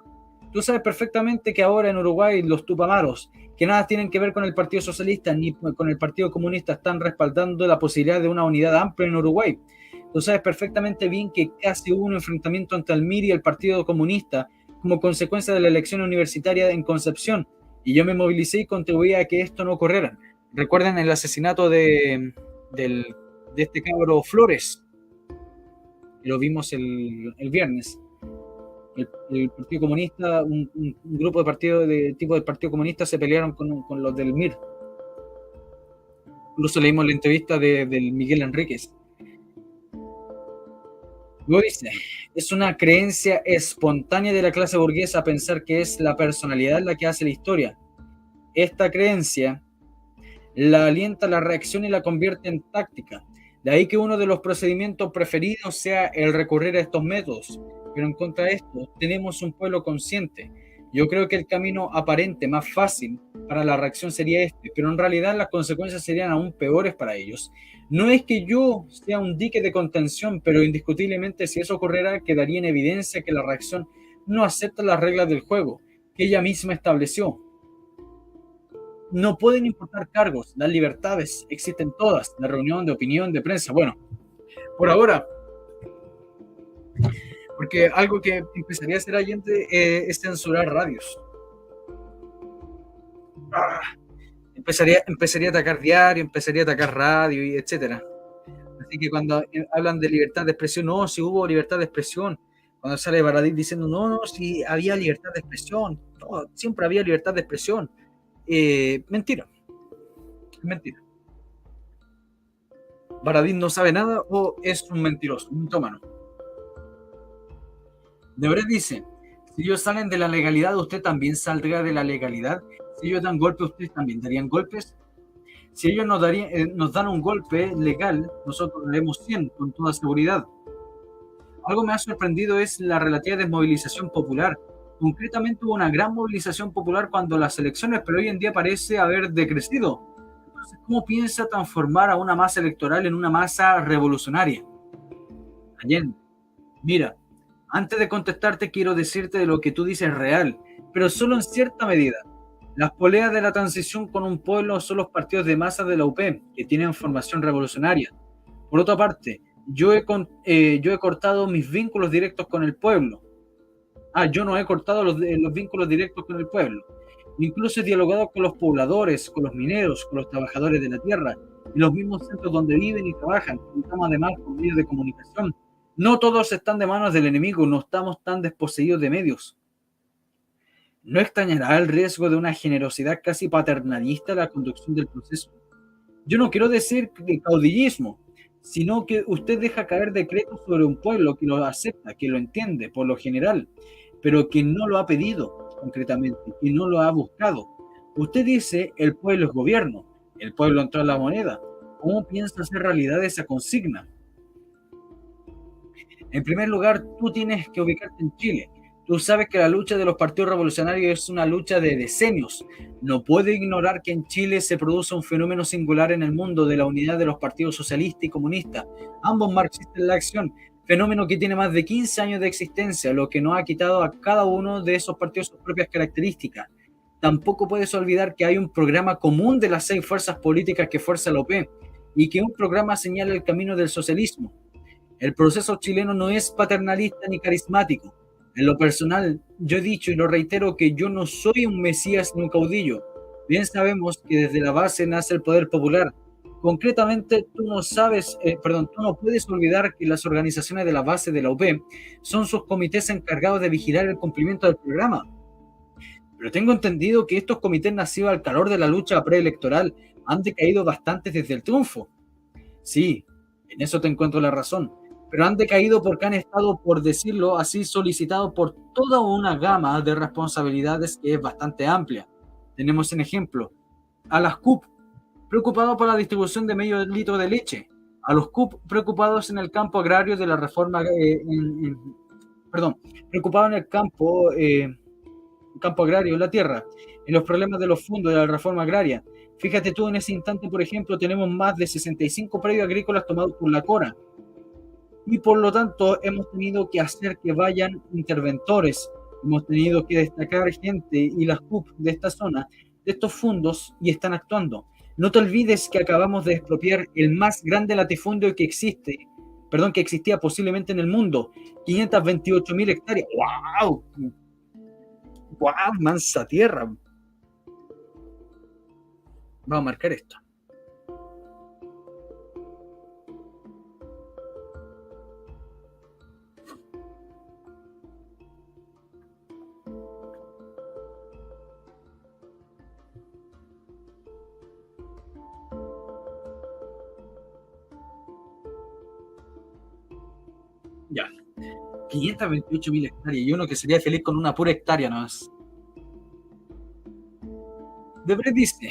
Tú sabes perfectamente que ahora en Uruguay los tupamaros, que nada tienen que ver con el Partido Socialista ni con el Partido Comunista, están respaldando la posibilidad de una unidad amplia en Uruguay. Tú sabes perfectamente bien que casi hubo un enfrentamiento entre el MIR y el Partido Comunista como consecuencia de la elección universitaria en Concepción, y yo me movilicé y contribuí a que esto no ocurriera. Recuerden el asesinato del de este cabro Flores, que lo vimos el viernes. El Partido Comunista, un grupo de partidos de tipo del Partido Comunista se pelearon con los del MIR. Incluso leímos la entrevista del Miguel Enríquez. Luego dice, es una creencia espontánea de la clase burguesa pensar que es la personalidad la que hace la historia. Esta creencia la alienta la reacción y la convierte en táctica. De ahí que uno de los procedimientos preferidos sea el recurrir a estos métodos. Pero en contra de esto, tenemos un pueblo consciente. Yo creo que el camino aparente más fácil para la reacción sería este, pero en realidad las consecuencias serían aún peores para ellos. No es que yo sea un dique de contención, pero indiscutiblemente si eso ocurriera, quedaría en evidencia que la reacción no acepta las reglas del juego que ella misma estableció. No pueden importar cargos, las libertades existen todas, la reunión de opinión, de prensa, bueno, por ahora, porque algo que empezaría a hacer Allende es censurar radios. Empezaría a atacar diario, empezaría a atacar radio, y etcétera. Así que cuando hablan de libertad de expresión, no, si hubo libertad de expresión. Cuando sale Baradit diciendo, no, no, si había libertad de expresión, no, siempre había libertad de expresión. Mentira. Mentira. Baradit no sabe nada o es un mentiroso, un mitómano. Debret dice, si ellos salen de la legalidad, ¿usted también saldría de la legalidad? Si ellos dan golpes, ¿ustedes también darían golpes? Si ellos nos dan un golpe legal, nosotros daremos 100 con toda seguridad. Algo me ha sorprendido es la relativa desmovilización popular. Concretamente hubo una gran movilización popular cuando las elecciones, pero hoy en día parece haber decrecido. Entonces, ¿cómo piensa transformar a una masa electoral en una masa revolucionaria? Allende, mira, antes de contestarte quiero decirte de lo que tú dices real, pero solo en cierta medida. Las poleas de la transición con un pueblo son los partidos de masa de la UP, que tienen formación revolucionaria. Por otra parte, yo he cortado mis vínculos directos con el pueblo. Yo no he cortado los vínculos directos con el pueblo. Incluso he dialogado con los pobladores, con los mineros, con los trabajadores de la tierra, y los mismos centros donde viven y trabajan. Contamos además con medios de comunicación. No todos están de manos del enemigo, no estamos tan desposeídos de medios. ¿No extrañará el riesgo de una generosidad casi paternalista en la conducción del proceso? Yo no quiero decir que caudillismo, sino que usted deja caer decretos sobre un pueblo que lo acepta, que lo entiende por lo general, pero que no lo ha pedido concretamente, que no lo ha buscado. Usted dice, el pueblo es gobierno, el pueblo entró a la moneda. ¿Cómo piensa hacer realidad esa consigna? En primer lugar, tú tienes que ubicarte en Chile. Tú sabes que la lucha de los partidos revolucionarios es una lucha de decenios. No puede ignorar que en Chile se produce un fenómeno singular en el mundo de la unidad de los partidos socialista y comunista, ambos marxistas en la acción. fenómeno que tiene más de 15 años de existencia, lo que no ha quitado a cada uno de esos partidos sus propias características. Tampoco puedes olvidar que hay un programa común de las 6 fuerzas políticas que fuerza la OP y que un programa señala el camino del socialismo. El proceso chileno no es paternalista ni carismático. En lo personal, yo he dicho y lo reitero que yo no soy un mesías ni un caudillo. Bien sabemos que desde la base nace el poder popular. Concretamente, tú no puedes olvidar que las organizaciones de la base de la UP son sus comités encargados de vigilar el cumplimiento del programa. Pero tengo entendido que estos comités nacidos al calor de la lucha preelectoral han decaído bastante desde el triunfo. Sí, en eso te encuentro la razón, pero han decaído porque han estado, por decirlo así, solicitados por toda una gama de responsabilidades que es bastante amplia. Tenemos en ejemplo a las CUP, preocupados por la distribución de medio litro de leche, a los CUP preocupados en el campo agrario de la reforma, perdón, preocupados en el campo agrario, la tierra, en los problemas de los fondos de la reforma agraria. Fíjate tú, en ese instante, por ejemplo, tenemos más de 65 predios agrícolas tomados por la CORA y por lo tanto hemos tenido que hacer que vayan interventores, hemos tenido que destacar gente y las CUP de esta zona, de estos fondos y están actuando. No te olvides que acabamos de expropiar el más grande latifundio que existía posiblemente en el mundo, 528.000 hectáreas. ¡Wow! ¡Wow! Mansa tierra. Vamos a marcar esto. Ya. 528.000 hectáreas y uno que sería feliz con una pura hectárea nomás. Debré dice,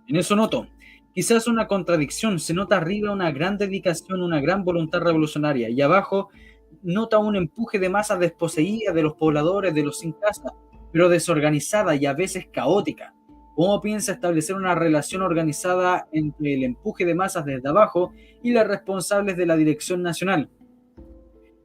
en eso noto, quizás una contradicción, se nota arriba una gran dedicación, una gran voluntad revolucionaria, y abajo nota un empuje de masa desposeída de los pobladores, de los sin casa, pero desorganizada y a veces caótica. ¿Cómo piensa establecer una relación organizada entre el empuje de masas desde abajo y las responsables de la dirección nacional?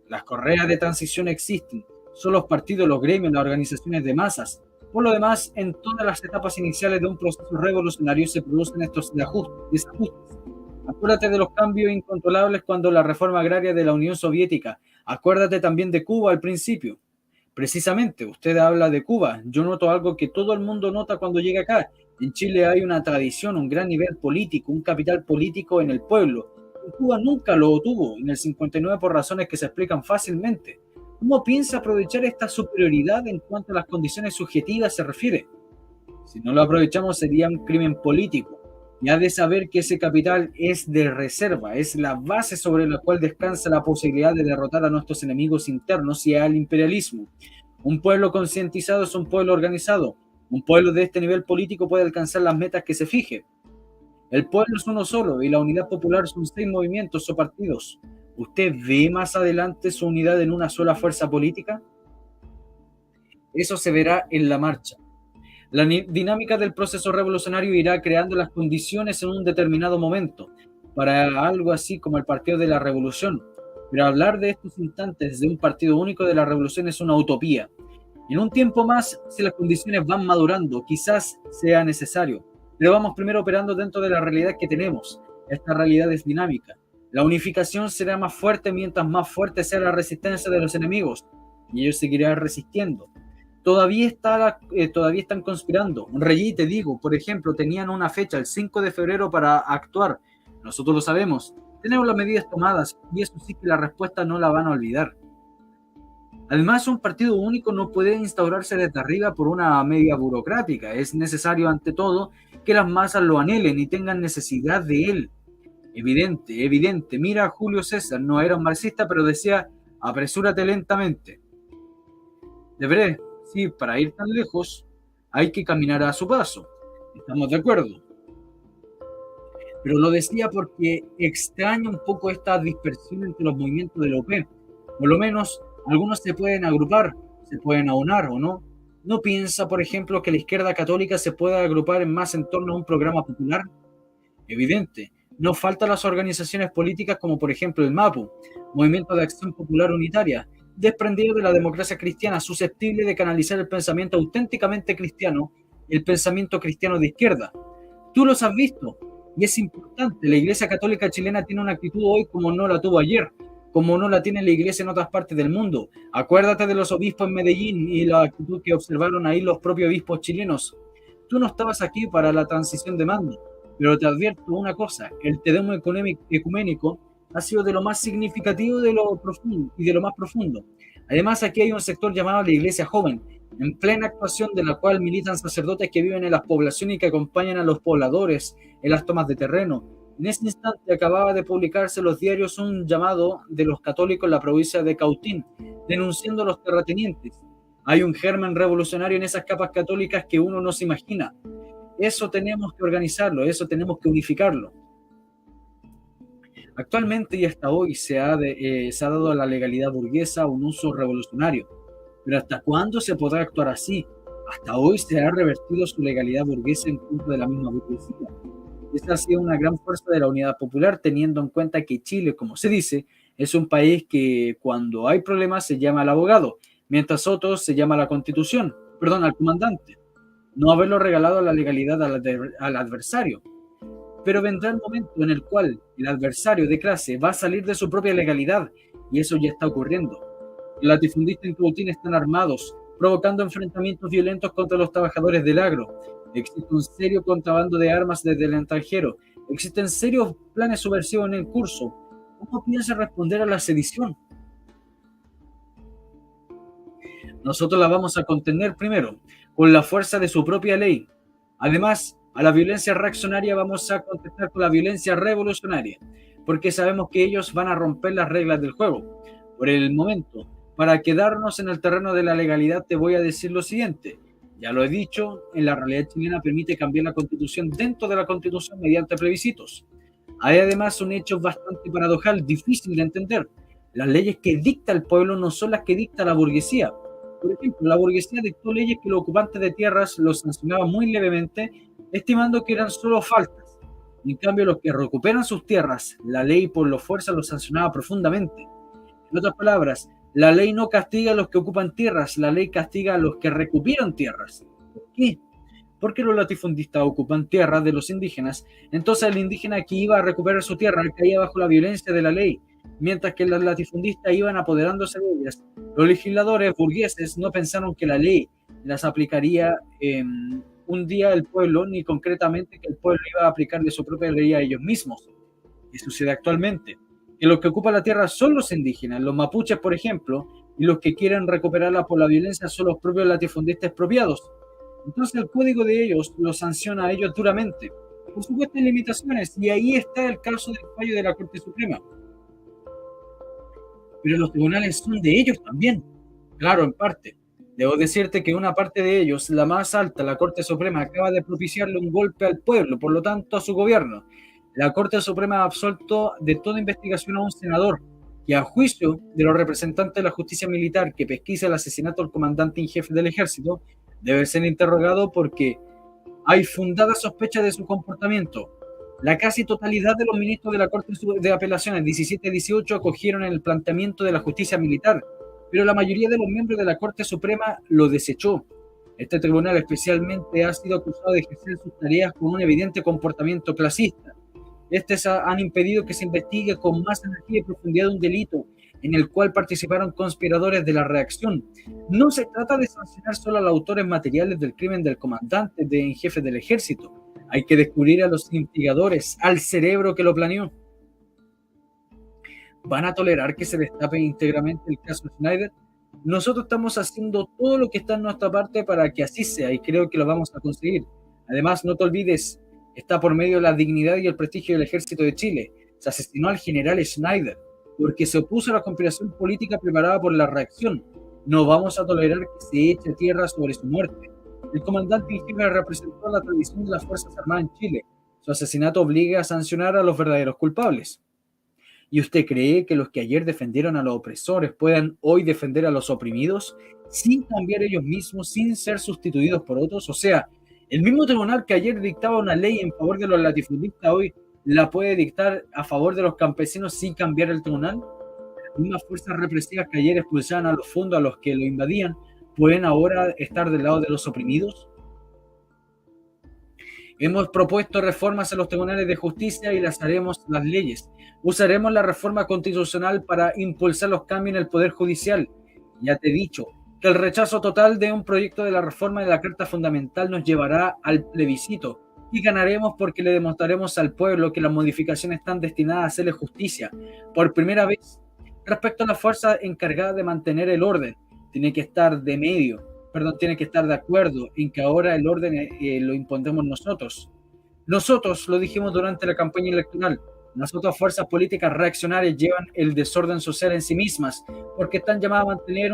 Las correas de transición existen, son los partidos, los gremios, las organizaciones de masas. Por lo demás, en todas las etapas iniciales de un proceso revolucionario se producen estos desajustes. Acuérdate de los cambios incontrolables cuando la reforma agraria de la Unión Soviética. Acuérdate también de Cuba al principio. Precisamente, usted habla de Cuba. Yo noto algo que todo el mundo nota cuando llega acá. En Chile hay una tradición, un gran nivel político, un capital político en el pueblo. En Cuba nunca lo tuvo, en el 59 por razones que se explican fácilmente. ¿Cómo piensa aprovechar esta superioridad en cuanto a las condiciones subjetivas se refiere? Si no lo aprovechamos sería un crimen político. Y ha de saber que ese capital es de reserva, es la base sobre la cual descansa la posibilidad de derrotar a nuestros enemigos internos y al imperialismo. Un pueblo concientizado es un pueblo organizado. Un pueblo de este nivel político puede alcanzar las metas que se fije. El pueblo es uno solo y la unidad popular son 6 movimientos o partidos. ¿Usted ve más adelante su unidad en una sola fuerza política? Eso se verá en la marcha. La dinámica del proceso revolucionario irá creando las condiciones en un determinado momento para algo así como el Partido de la Revolución. Pero hablar de estos instantes de un partido único de la revolución es una utopía. En un tiempo más, si las condiciones van madurando, quizás sea necesario. Pero vamos primero operando dentro de la realidad que tenemos. Esta realidad es dinámica. La unificación será más fuerte mientras más fuerte sea la resistencia de los enemigos. Y ellos seguirán resistiendo. Todavía están conspirando. Reyí, te digo, por ejemplo, tenían una fecha, el 5 de febrero, para actuar. Nosotros lo sabemos. Tenemos las medidas tomadas y eso sí que la respuesta no la van a olvidar. Además, un partido único no puede instaurarse desde arriba por una media burocrática. Es necesario, ante todo, que las masas lo anhelen y tengan necesidad de él. Evidente, evidente. Mira a Julio César, no era un marxista, pero decía, apresúrate lentamente. Debré, sí, para ir tan lejos hay que caminar a su paso. ¿Estamos de acuerdo? Pero lo decía porque extraña un poco esta dispersión entre los movimientos de la OP. Por lo menos algunos se pueden agrupar, se pueden aunar o no. ¿No piensa, por ejemplo, que la izquierda católica se pueda agrupar más en torno a un programa popular? Evidente. No faltan las organizaciones políticas como por ejemplo el MAPU, Movimiento de Acción Popular Unitaria, desprendido de la democracia cristiana, susceptible de canalizar el pensamiento auténticamente cristiano, el pensamiento cristiano de izquierda. Tú los has visto y es importante. La Iglesia Católica chilena tiene una actitud hoy como no la tuvo ayer, como no la tiene la Iglesia en otras partes del mundo. Acuérdate de los obispos en Medellín y la actitud que observaron ahí los propios obispos chilenos. Tú no estabas aquí para la transición de mando, pero te advierto una cosa, el Te Deum ecuménico ha sido de lo más significativo de lo profundo y de lo más profundo. Además, aquí hay un sector llamado la Iglesia Joven, en plena actuación de la cual militan sacerdotes que viven en las poblaciones y que acompañan a los pobladores en las tomas de terreno. En ese instante acababa de publicarse en los diarios un llamado de los católicos en la provincia de Cautín, denunciando a los terratenientes. Hay un germen revolucionario en esas capas católicas que uno no se imagina. Eso tenemos que organizarlo, eso tenemos que unificarlo. Actualmente y hasta hoy se ha dado a la legalidad burguesa un uso revolucionario. Pero ¿hasta cuándo se podrá actuar así? Hasta hoy se ha revertido su legalidad burguesa en contra de la misma burguesía. Esta ha sido una gran fuerza de la unidad popular, teniendo en cuenta que Chile, como se dice, es un país que cuando hay problemas se llama al abogado, mientras otros se llama a la constitución, perdón, al comandante. No haberlo regalado a la legalidad al adversario. Pero vendrá el momento en el cual el adversario de clase va a salir de su propia legalidad, y eso ya está ocurriendo. Los latifundistas en Cautín están armados, provocando enfrentamientos violentos contra los trabajadores del agro. Existe un serio contrabando de armas desde el extranjero. Existen serios planes subversivos en el curso. ¿Cómo piensa responder a la sedición? Nosotros la vamos a contener primero, con la fuerza de su propia ley. Además, a la violencia reaccionaria vamos a contestar con la violencia revolucionaria, porque sabemos que ellos van a romper las reglas del juego. Por el momento, para quedarnos en el terreno de la legalidad, te voy a decir lo siguiente. Ya lo he dicho, en la realidad chilena permite cambiar la constitución dentro de la constitución mediante plebiscitos. Hay además un hecho bastante paradojal, difícil de entender. Las leyes que dicta el pueblo no son las que dicta la burguesía. Por ejemplo, la burguesía dictó leyes que los ocupantes de tierras los sancionaban muy levemente, estimando que eran solo faltas. En cambio, los que recuperan sus tierras, la ley por la fuerza los sancionaba profundamente. En otras palabras, la ley no castiga a los que ocupan tierras, la ley castiga a los que recuperan tierras. ¿Por qué? Porque los latifundistas ocupan tierras de los indígenas, entonces el indígena que iba a recuperar su tierra caía bajo la violencia de la ley, mientras que los latifundistas iban apoderándose de ellas. Los legisladores burgueses no pensaron que la ley las aplicaría un día el pueblo, ni concretamente que el pueblo iba a aplicarle su propia ley a ellos mismos. ¿Qué sucede actualmente? Que los que ocupan la tierra son los indígenas, los mapuches, por ejemplo, y los que quieren recuperarla por la violencia son los propios latifundistas expropiados. Entonces el código de ellos los sanciona a ellos duramente. Por supuesto hay limitaciones, y ahí está el caso del fallo de la Corte Suprema. Pero los tribunales son de ellos también. Claro, en parte. Debo decirte que una parte de ellos, la más alta, la Corte Suprema, acaba de propiciarle un golpe al pueblo, por lo tanto a su gobierno. La Corte Suprema ha absuelto de toda investigación a un senador que, a juicio de los representantes de la justicia militar que pesquisa el asesinato del comandante en jefe del ejército, debe ser interrogado porque hay fundada sospecha de su comportamiento. La casi totalidad de los ministros de la Corte de Apelaciones 17 y 18 acogieron el planteamiento de la justicia militar, pero la mayoría de los miembros de la Corte Suprema lo desechó. Este tribunal especialmente ha sido acusado de ejercer sus tareas con un evidente comportamiento clasista. Estos han impedido que se investigue con más energía y profundidad un delito en el cual participaron conspiradores de la reacción. No se trata de sancionar solo a los autores materiales del crimen del comandante en jefe del ejército. Hay que descubrir a los instigadores, al cerebro que lo planeó. ¿Van a tolerar que se destape íntegramente el caso Schneider? Nosotros estamos haciendo todo lo que está en nuestra parte para que así sea, y creo que lo vamos a conseguir. Además, no te olvides, está por medio de la dignidad y el prestigio del ejército de Chile. Se asesinó al general Schneider porque se opuso a la conspiración política preparada por la reacción. No vamos a tolerar que se eche tierra sobre su muerte. El comandante en jefe representó la tradición de las Fuerzas Armadas en Chile. Su asesinato obliga a sancionar a los verdaderos culpables. ¿Y usted cree que los que ayer defendieron a los opresores puedan hoy defender a los oprimidos sin cambiar ellos mismos, sin ser sustituidos por otros? O sea, el mismo tribunal que ayer dictaba una ley en favor de los latifundistas hoy la puede dictar a favor de los campesinos sin cambiar el tribunal. Las mismas fuerzas represivas que ayer expulsaban a los fondos a los que lo invadían, ¿pueden ahora estar del lado de los oprimidos? Hemos propuesto reformas a los tribunales de justicia y las haremos las leyes. Usaremos la reforma constitucional para impulsar los cambios en el Poder Judicial. Ya te he dicho que el rechazo total de un proyecto de la reforma de la Carta Fundamental nos llevará al plebiscito y ganaremos porque le demostraremos al pueblo que las modificaciones están destinadas a hacerle justicia. Por primera vez, respecto a la fuerza encargada de mantener el orden, tiene que estar de medio, tiene que estar de acuerdo en que ahora el orden lo impondremos nosotros. Nosotros lo dijimos durante la campaña electoral. Las otras fuerzas políticas reaccionarias llevan el desorden social en sí mismas porque están llamadas a mantener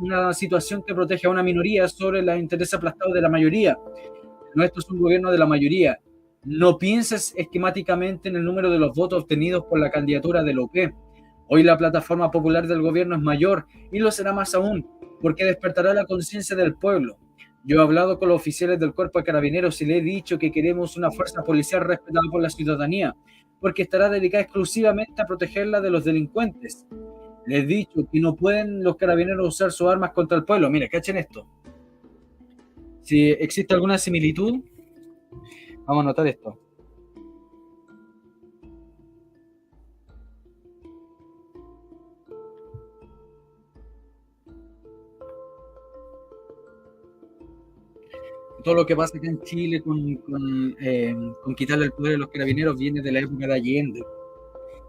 una situación que protege a una minoría sobre los intereses aplastados de la mayoría. Nuestro es un gobierno de la mayoría. No pienses esquemáticamente en el número de los votos obtenidos por la candidatura del OP. Hoy la plataforma popular del gobierno es mayor y lo será más aún, porque despertará la conciencia del pueblo. Yo he hablado con los oficiales del Cuerpo de Carabineros y les he dicho que queremos una fuerza policial respetada por la ciudadanía, porque estará dedicada exclusivamente a protegerla de los delincuentes. Les he dicho que no pueden los carabineros usar sus armas contra el pueblo. Mira, cachen esto. Si existe alguna similitud, vamos a notar esto. Todo lo que pasa acá en Chile con quitarle el poder a los carabineros viene de la época de Allende.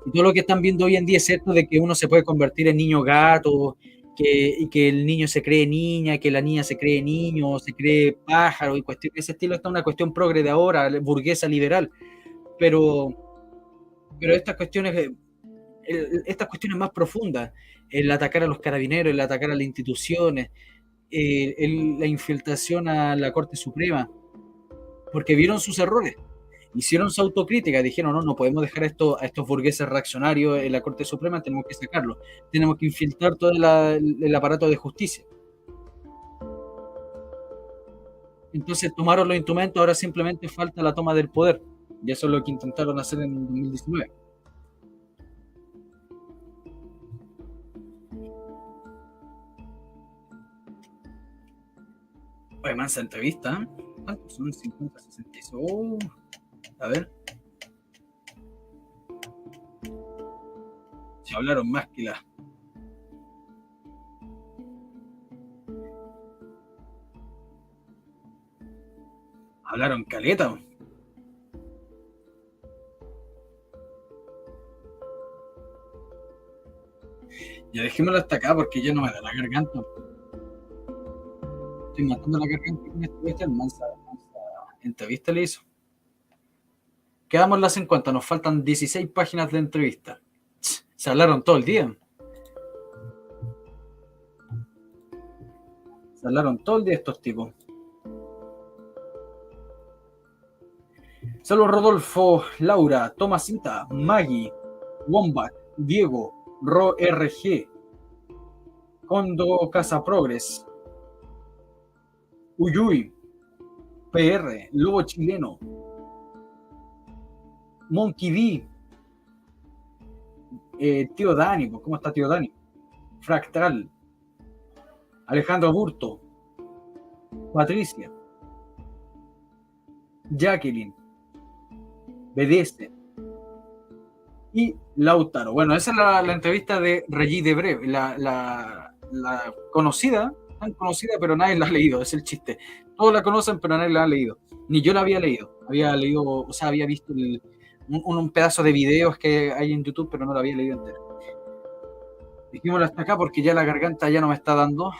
Y todo lo que están viendo hoy en día es cierto de que uno se puede convertir en niño gato, y que el niño se cree niña, que la niña se cree niño, se cree pájaro, y cuestión, ese estilo está una cuestión progre de ahora, burguesa liberal. Pero, pero estas cuestiones más profundas, el atacar a los carabineros, el atacar a las instituciones, la infiltración a la Corte Suprema, porque vieron sus errores, hicieron su autocrítica, dijeron, no podemos dejar a estos burgueses reaccionarios en la Corte Suprema, tenemos que sacarlo, tenemos que infiltrar todo el aparato de justicia. Entonces tomaron los instrumentos, ahora simplemente falta la toma del poder, y eso es lo que intentaron hacer en 2019. Oye, mansa entrevista, ¿eh? ¿Cuántos son? 50, 66. Oh, a ver. Se hablaron más que la. Hablaron caleta. Ya dejémoslo hasta acá porque ya no me da la garganta. Estoy matando la garganta con esta mansa entrevista le hizo. Quedamos las 50, nos faltan 16 páginas de entrevista. Se hablaron todo el día. Se hablaron todo el día estos tipos. Saludos Rodolfo, Laura, Tomasita, Maggie, Wombat, Diego, Ro RG, Condo Casa Progress, Uyuy, PR, Lobo Chileno, Monkey D, Tío Dani, ¿cómo está Tío Dani? Fractal, Alejandro Burto, Patricia, Jacqueline, BDS y Lautaro. Bueno, esa es la entrevista de Regis Debré, la conocida, tan conocida, pero nadie la ha leído, es el chiste. Todos la conocen, pero nadie la ha leído. Ni yo la había leído. Había leído, o sea, había visto un pedazo de videos que hay en YouTube, pero no la había leído entera. Dijimoslo hasta acá porque ya la garganta ya no me está dando.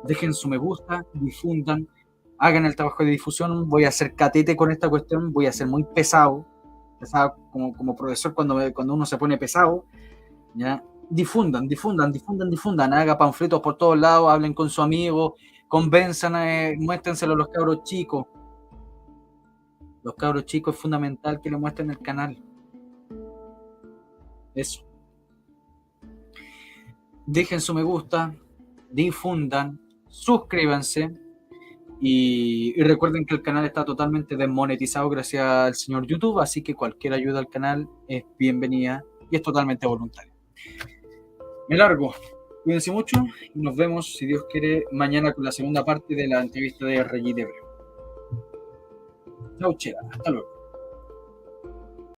Dejen su me gusta, difundan, hagan el trabajo de difusión. Voy a hacer catete con esta cuestión, voy a ser muy pesado como profesor cuando uno se pone pesado, ¿ya? Difundan, haga panfletos por todos lados, hablen con su amigo, convenzan, muéstrenselo a los cabros chicos. Los cabros chicos es fundamental que le muestren el canal. Eso. Dejen su me gusta, difundan, suscríbanse, Y recuerden que el canal está totalmente desmonetizado gracias al señor YouTube, así que cualquier ayuda al canal es bienvenida y es totalmente voluntaria. Me largo. Cuídense mucho y nos vemos, si Dios quiere, mañana con la segunda parte de la entrevista de Reggie Debreu. Chau, chera. Hasta luego.